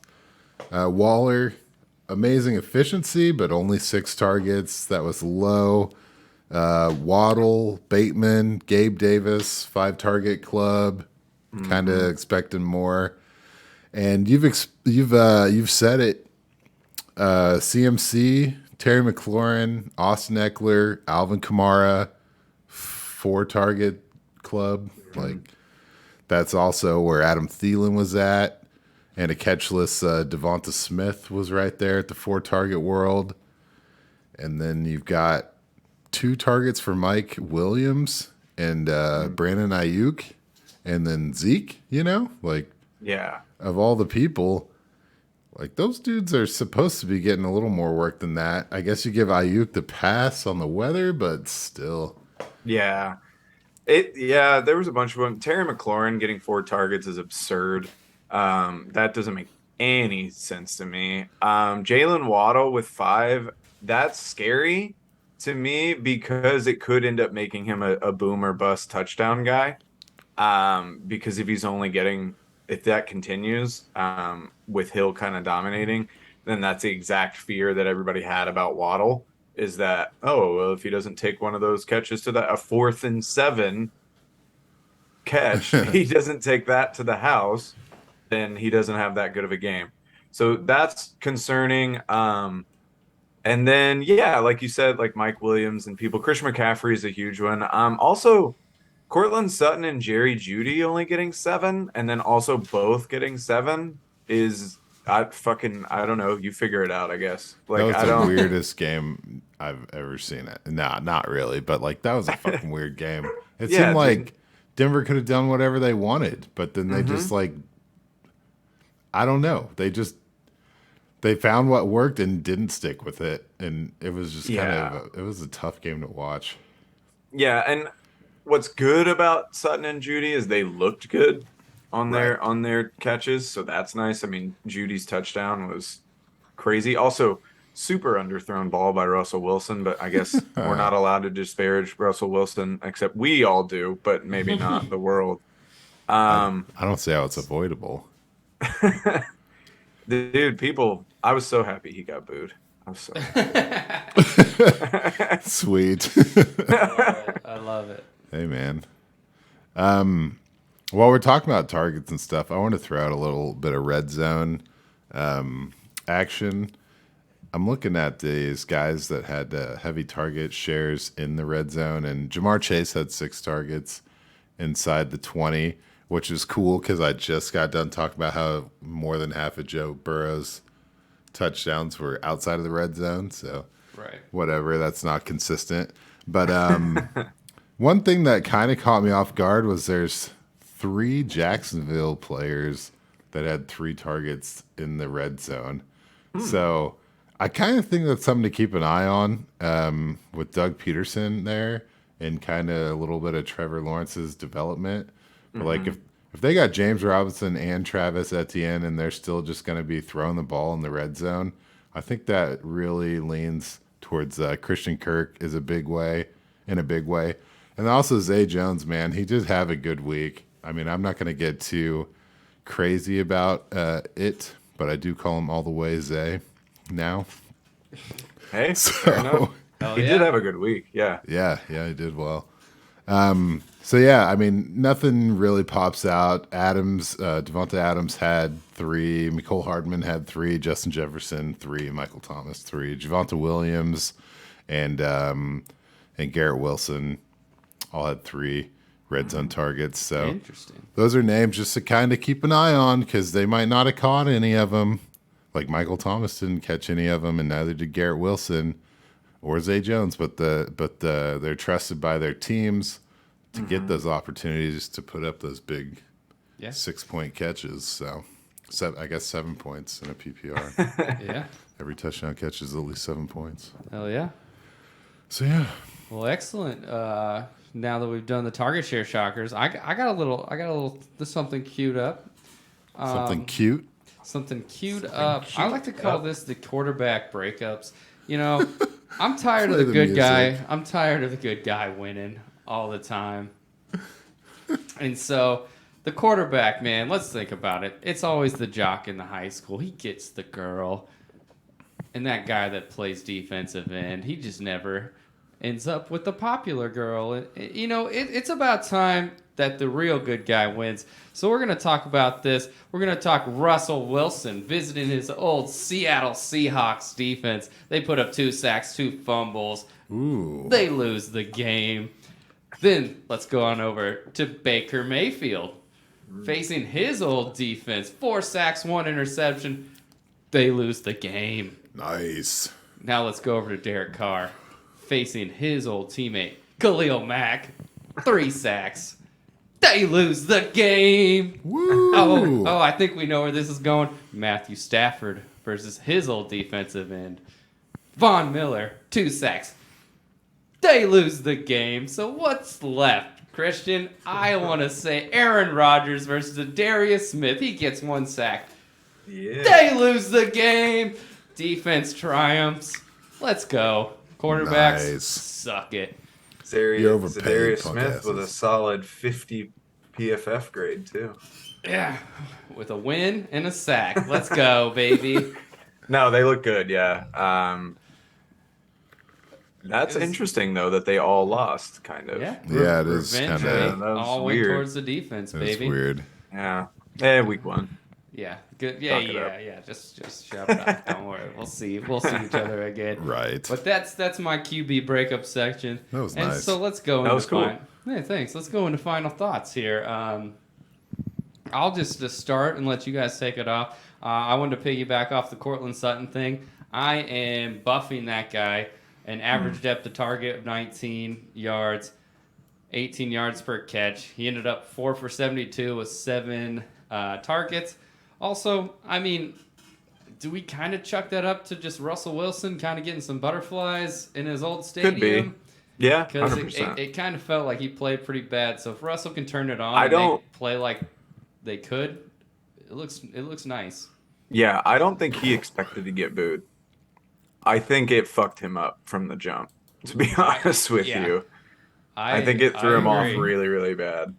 Waller, amazing efficiency, but only 6 targets. That was low. Waddle, Bateman, Gabe Davis, 5 target club. Kind of expecting more. And you've said it. CMC, Terry McLaurin, Austin Eckler, Alvin Kamara, 4 target club. Like that's also where Adam Thielen was at. And a catchless Devonta Smith was right there at the 4 target world. And then you've got 2 targets for Mike Williams and Brandon Ayuk. And then Zeke, like Yeah. of all the people, like those dudes are supposed to be getting a little more work than that. I guess you give Ayuk the pass on the weather, but still. Yeah. Yeah, there was a bunch of them. Terry McLaurin getting 4 targets is absurd. That doesn't make any sense to me. Jalen Waddle with 5, that's scary to me because it could end up making him a boom or bust touchdown guy. Because if that continues, with Hill kind of dominating, then that's the exact fear that everybody had about Waddle is that, oh, well, if he doesn't take one of those catches to a 4th and 7 catch, he doesn't take that to the house, then he doesn't have that good of a game. So that's concerning. And then, yeah, like you said, like Mike Williams and people, Christian McCaffrey is a huge one. Also, Cortland Sutton and Jerry Jeudy only getting 7, and then also both getting 7 is I don't know. You figure it out, I guess. That Like was I the don't. weirdest game I've ever seen. It. Nah, not really, but like that was a fucking weird game. It Yeah, seemed dude. like Denver could have done whatever they wanted, but then they just like I don't know. They found what worked and didn't stick with it, and it was just Yeah. it was a tough game to watch. Yeah, and what's good about Sutton and Judy is they looked good on Right. their catches, so that's nice. I mean, Judy's touchdown was crazy. Also, super underthrown ball by Russell Wilson, but I guess we're not allowed to disparage Russell Wilson, except we all do, but maybe not the world. Um, I don't see how it's avoidable. dude, I was so happy he got booed. I was so Sweet. I love it. Hey man. While we're talking about targets and stuff, I want to throw out a little bit of red zone action. I'm looking at these guys that had heavy target shares in the red zone, and Jamar Chase had 6 targets inside the 20, which is cool because I just got done talking about how more than half of Joe Burrow's touchdowns were outside of the red zone. So Right. whatever, that's not consistent. But one thing that kind of caught me off guard was there's 3 Jacksonville players that had 3 targets in the red zone. So I kind of think that's something to keep an eye on with Doug Peterson there and kind of a little bit of Trevor Lawrence's development. But like if they got James Robinson and Travis Etienne and they're still just going to be throwing the ball in the red zone, I think that really leans towards Christian Kirk in a big way. And also Zay Jones, man, he did have a good week. I mean, I'm not going to get too crazy about it, but I do call him all the way Zay now. Hey, fair enough. Hell He yeah. did have a good week. Yeah. Yeah, he did well. So yeah, I mean, nothing really pops out. Devonta Adams had 3, Mecole Hardman had 3, Justin Jefferson 3, Michael Thomas 3, Javonte Williams and Garrett Wilson all had 3 red zone targets. So Interesting. those are names just to kind of keep an eye on because they might not have caught any of them. Like Michael Thomas didn't catch any of them, and neither did Garrett Wilson or Zay Jones. But they're trusted by their teams to get those opportunities to put up those big Yeah. 6-point catches. So I guess 7 points in a PPR. Yeah. Every touchdown catch is at least 7 points. Hell yeah. So yeah, Well, excellent. Now that we've done the target share shockers, I got a little something queued up. something cute. Something queued up. I like to call this the quarterback breakups. You know, I'm tired of Play the the good guy. music. I'm tired of the good guy winning all the time. And so the quarterback, man, let's think about it. It's always the jock in the high school. He gets the girl. And that guy that plays defensive end, he just never ends up with the popular girl. You know, it's about time that the real good guy wins. So we're going to talk about this. We're going to talk Russell Wilson visiting his old Seattle Seahawks defense. They put up 2 sacks, 2 fumbles. Ooh. They lose the game. Then let's go on over to Baker Mayfield facing his old defense. 4 sacks, 1 interception. They lose the game. Nice. Now let's go over to Derek Carr facing his old teammate, Khalil Mack. 3 sacks. They lose the game. Woo! Oh, I think we know where this is going. Matthew Stafford versus his old defensive end. Von Miller, 2 sacks. They lose the game. So what's left, Christian? I want to say Aaron Rodgers versus Darius Smith. He gets 1 sack. Yeah. They lose the game. Defense triumphs. Let's go. Quarterbacks, Nice. suck it. You overpaid, Darius punk Smith with a asses. solid 50 PFF grade too. Yeah, with a win and a sack. Let's go, baby. No, they look good. Yeah. That's interesting though that they all lost, kind of. Yeah, Yeah, it is Revenge kinda- week. Yeah, that was all went weird. towards the defense, That's baby. weird. Yeah. Week 1. Yeah, good. Yeah, Talk it up. yeah. Just shut up. Don't worry. We'll see each other again. Right. But that's my QB breakup section. That was and nice. so let's go into That was cool. Yeah, thanks. Let's go into final thoughts here. I'll just start and let you guys take it off. I wanted to piggyback off the Cortland Sutton thing. I am buffing that guy. An average depth of target of 19 yards, 18 yards per catch. He ended up 4 for 72 with 7 targets. Also, I mean, do we kind of chuck that up to just Russell Wilson kind of getting some butterflies in his old stadium? Could be. Yeah, Because 100%. it kind of felt like he played pretty bad. So if Russell can turn it on I and don't- they play like they could, it looks nice. Yeah, I don't think he expected to get booed. I think it fucked him up from the jump, to be honest with Yeah. you. I think it threw him off agree. really, really bad.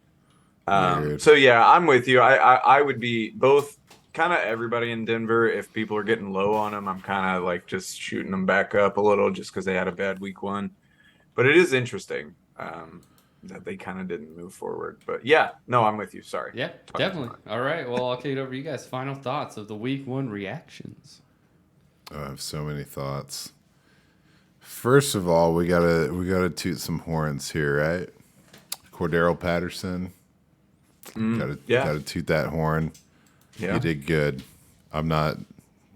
Weird. So yeah, I'm with you. I would be both kind of everybody in Denver. If people are getting low on him, I'm kind of like just shooting them back up a little just because they had a bad week 1. But it is interesting that they kind of didn't move forward. But yeah, no, I'm with you. Sorry. Yeah, definitely. All right. Well, I'll kick it over to you guys. Final thoughts of the week 1 reactions. Oh, I have so many thoughts. First of all, we gotta toot some horns here, right? Cordero Patterson. Gotta toot that horn. Yeah. You did good. I'm not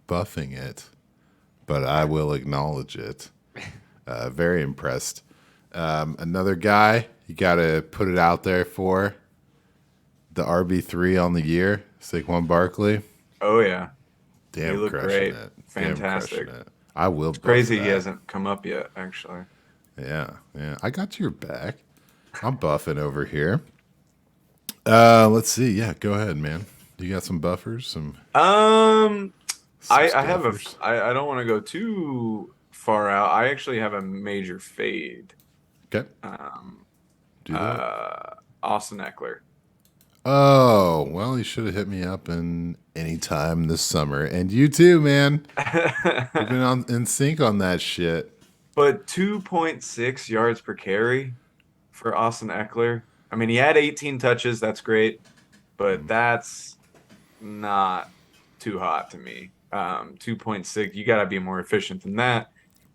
buffing it, but I will acknowledge it. Very impressed. Another guy you gotta put it out there for. The RB3 on the year, Saquon Barkley. Oh yeah. Damn, He looked crushing great. it. Fantastic. Damn, crushing it. I will. buff Crazy he that. hasn't come up yet, actually. Yeah. I got your back. I'm buffing over here. Let's see. Yeah, go ahead, man. You got some buffers? Some I have a. stuffers? I don't want to go too far out. I actually have a major fade. Okay. Do that. Austin Eckler. Oh, well, you should have hit me up in any time this summer. And you too, man. We've been in sync on that shit. But 2.6 yards per carry for Austin Eckler. I mean, he had 18 touches. That's great. But that's not too hot to me. 2.6, you got to be more efficient than that.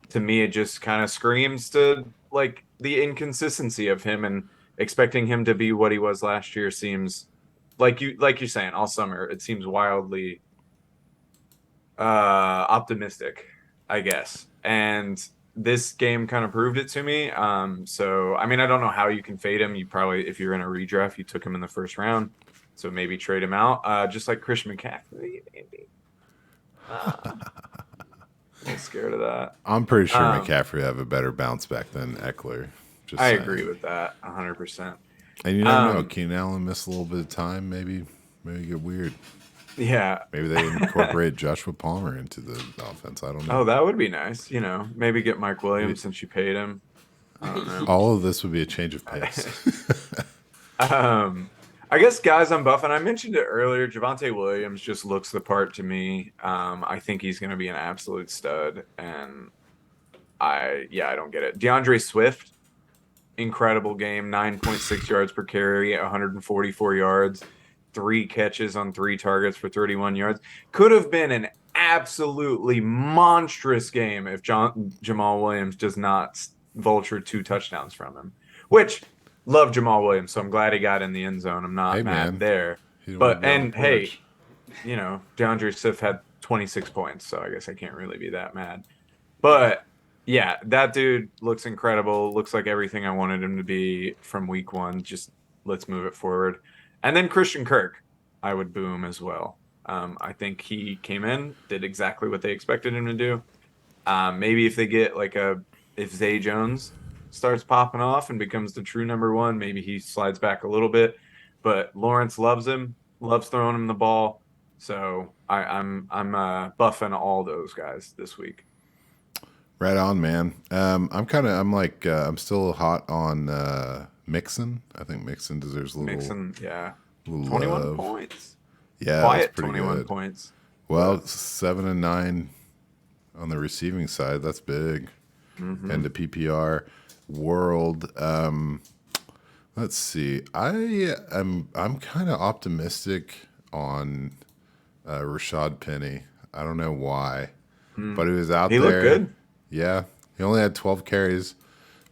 To me, it just kind of screams to like the inconsistency of him, and expecting him to be what he was last year seems like you're saying all summer. It seems wildly optimistic, I guess. And this game kind of proved it to me. So I mean, I don't know how you can fade him. You probably, if you're in a redraft, you took him in the first round. So maybe trade him out, just like Christian McCaffrey. Maybe. I'm a little scared of that. I'm pretty sure McCaffrey have a better bounce back than Eckler. Just I saying. agree with that 100%. And you never know. Keenan Allen missed a little bit of time. Maybe get weird. Yeah. Maybe they incorporate Joshua Palmer into the offense. I don't know. Oh, that would be nice. You know, maybe get Mike Williams since you paid him. I don't know. All of this would be a change of pace. I guess guys I'm buffing. I mentioned it earlier. Javonte Williams just looks the part to me. I think he's going to be an absolute stud, and I don't get it. DeAndre Swift, incredible game. 9.6 yards per carry, 144 yards, 3 catches on 3 targets for 31 yards. Could have been an absolutely monstrous game if Jamal Williams does not vulture 2 touchdowns from him, which. Love Jamal Williams, so I'm glad he got in the end zone. I'm not mad there. He But wanted to and be on the hey, porch. you know, DeAndre Swift had 26 points, so I guess I can't really be that mad. But yeah, that dude looks incredible. Looks like everything I wanted him to be from week 1. Just let's move it forward. And then Christian Kirk, I would boo him as well. I think he came in, did exactly what they expected him to do. Maybe if they get if Zay Jones starts popping off and becomes the true number one, maybe he slides back a little bit. But Lawrence loves him, loves throwing him the ball. So I'm buffing all those guys this week. Right on, man. I'm still hot on Mixon. I think Mixon deserves a little Mixon, yeah. little 21 love. points. Yeah, Quiet that's pretty 21 good. points. Well, 7 and 9 on the receiving side. That's big. Mm-hmm. And the PPR world. Let's see. I'm kind of optimistic on Rashad Penny. I don't know why, but he was out He there. looked good. Yeah, he only had 12 carries,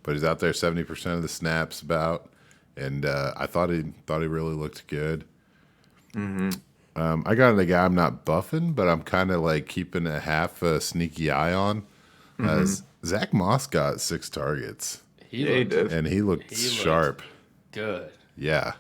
but he's out there 70% of the snaps about, and I thought he really looked good. Mm-hmm. I got a guy I'm not buffing, but I'm kind of like keeping a half a sneaky eye on. Zach Moss got 6 targets, He Yeah, he looked did. and he looked sharp. good. Yeah,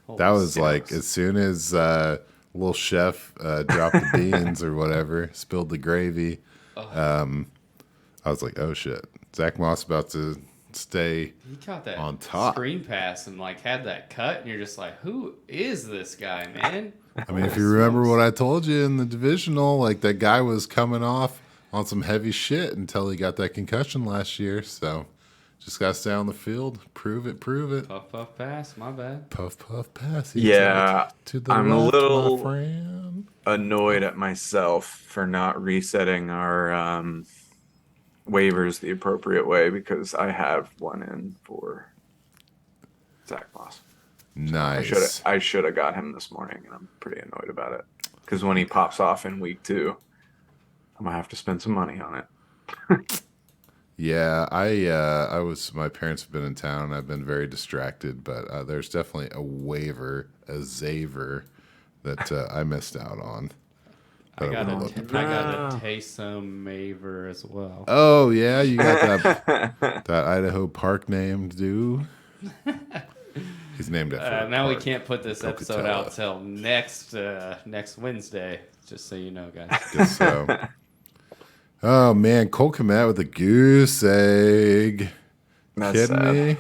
Holy that was smokes. like as soon as little chef dropped the beans or whatever, spilled the gravy. I was like, oh shit, Zach Moss about to stay He caught that on top. screen pass and like had that cut, and you're just like, who is this guy, man? I mean, if you remember what I told you in the divisional, like that guy was coming off on some heavy shit until he got that concussion last year. So just got to stay on the field, prove it. Puff puff pass, my bad. Puff, puff, pass. Yeah, To the I'm a left, little my friend. annoyed at myself for not resetting our waivers the appropriate way because I have one in for Zach Moss. Nice. I should have got him this morning, and I'm pretty annoyed about it. Because when he pops off in week 2, I'm gonna have to spend some money on it. Yeah, my parents have been in town. I've been very distracted, but there's definitely a waiver, a Zaver that I missed out on. I got would've loved to a Taysom Maver as well. Oh yeah, you got that Idaho Park named dude. He's named after. Now we park. can't put this episode Pocatello. out till next Wednesday. Just so you know, guys. Guess so. Oh man, Cole Kmet with a goose egg. That's Kidding sad. me?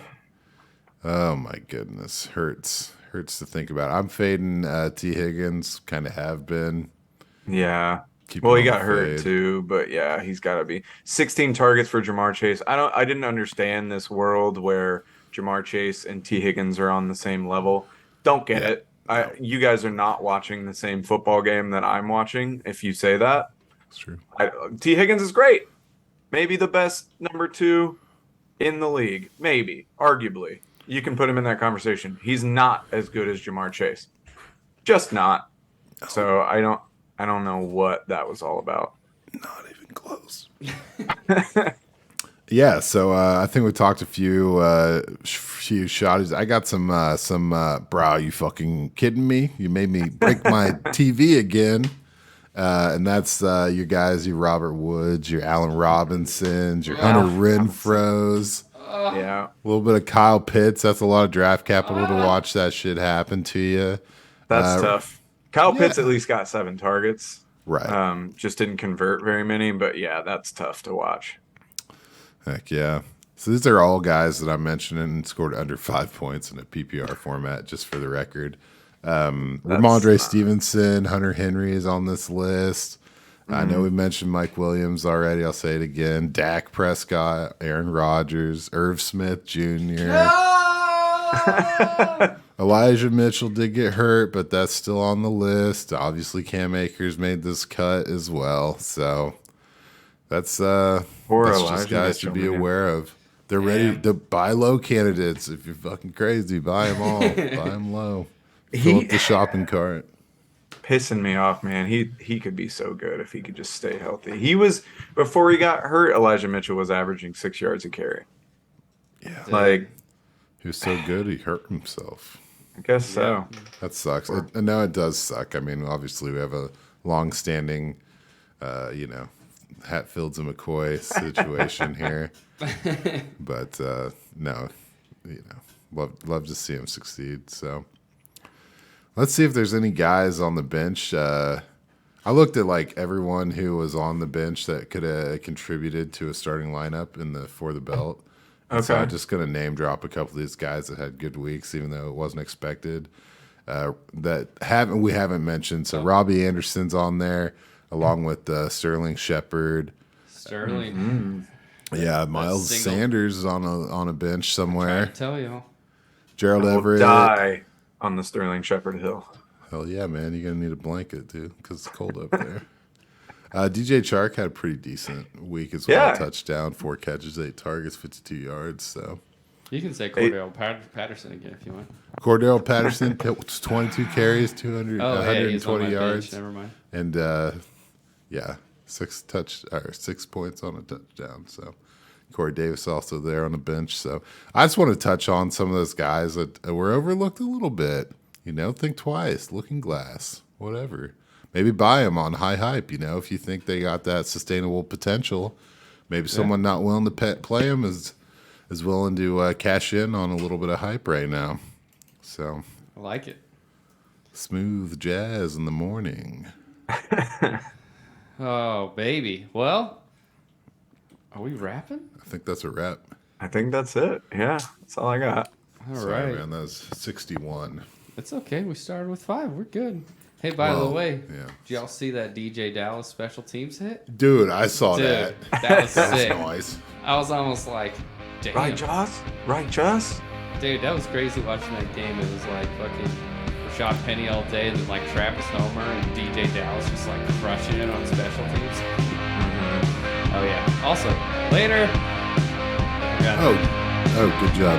Oh my goodness, hurts to think about. I'm fading T. Higgins. Kind of have been. Yeah. Keep Well, him he on got the hurt fade. too, but yeah, he's got to be 16 targets for Jamar Chase. I didn't understand this world where Jamar Chase and T. Higgins are on the same level. Don't get Yeah. it. You guys are not watching the same football game that I'm watching. If you say that, It's true. T. Higgins is great. Maybe the best number 2 in the league. Maybe, arguably, you can put him in that conversation. He's not as good as Jamar Chase. Just not. So I don't know what that was all about. Not even close. Yeah, so I think we talked a few shotties. I got some bro, you fucking kidding me? You made me break my TV again. And that's your guys, your Robert Woods, your Allen Robinsons, your Hunter Renfros. Yeah, A little bit of Kyle Pitts. That's a lot of draft capital to watch that shit happen to you. that's tough. Kyle Pitts at least got 7 targets. Right. Just didn't convert very many, but yeah, that's tough to watch. Heck yeah. So these are all guys that I'm mentioning and scored under 5 points in a PPR format, just for the record. Ramondre Stevenson, Hunter Henry is on this list. I know we mentioned Mike Williams already. I'll say it again. Dak Prescott, Aaron Rodgers, Irv Smith Jr. Elijah Mitchell did get hurt, but that's still on the list. Obviously, Cam Akers made this cut as well. So that's just Elijah guys to Mitchell, be man. aware of. They're ready to buy low candidates. If you're fucking crazy, buy them all. Buy them low. Fill up the shopping cart. Pissing me off, man. He could be so good if he could just stay healthy. He was, before he got hurt, Elijah Mitchell was averaging 6 yards a carry. Yeah. Like, He was so good, he hurt himself. I guess so. That sucks. And now it does suck. I mean, obviously, we have a long-standing, Hatfields and McCoy situation here. But, no, love to see him succeed. So let's see if there's any guys on the bench. I looked at like everyone who was on the bench that could have contributed to a starting lineup for the belt. Okay. So I'm just gonna name drop a couple of these guys that had good weeks, even though it wasn't expected. We haven't mentioned. So Robbie Anderson's on there, along with Sterling Shepard. Sterling. Yeah, Miles Sanders is on a bench somewhere. I tell you. Gerald I will Everett. die on the Sterling Shepard Hill. Hell yeah, man! You're gonna need a blanket too, because it's cold up there. DJ Chark had a pretty decent week as well. Yeah. Touchdown, 4 catches, 8 targets, 52 yards. So You can say Cordell Patterson again if you want. Cordell Patterson, 22 carries, 120 he's on my yards, bench. Never mind. and 6 points on a touchdown. So Corey Davis also there on the bench. So I just want to touch on some of those guys that were overlooked a little bit. Think twice, looking glass, whatever. Maybe buy them on high hype. If you think they got that sustainable potential, maybe someone not willing to play them is willing to cash in on a little bit of hype right now. So I like it. smooth jazz in the morning. Oh, baby. Well, are we wrapping? I think that's a wrap. I think that's it. Yeah, that's all I got. All right. Sorry, man. That was 61. It's okay. We started with 5. We're good. Hey, by the Whoa, way, yeah. did y'all see that DJ Dallas special teams hit? Dude, I saw Dude, that. that was That's sick. nice. I was almost like, damn. Right, Joss? Right, Joss? Dude, that was crazy watching that game. It was like fucking Rashad Penny all day, and then like Travis Homer and DJ Dallas just like crushing it on special teams. Oh yeah. Also, later. Oh, good job.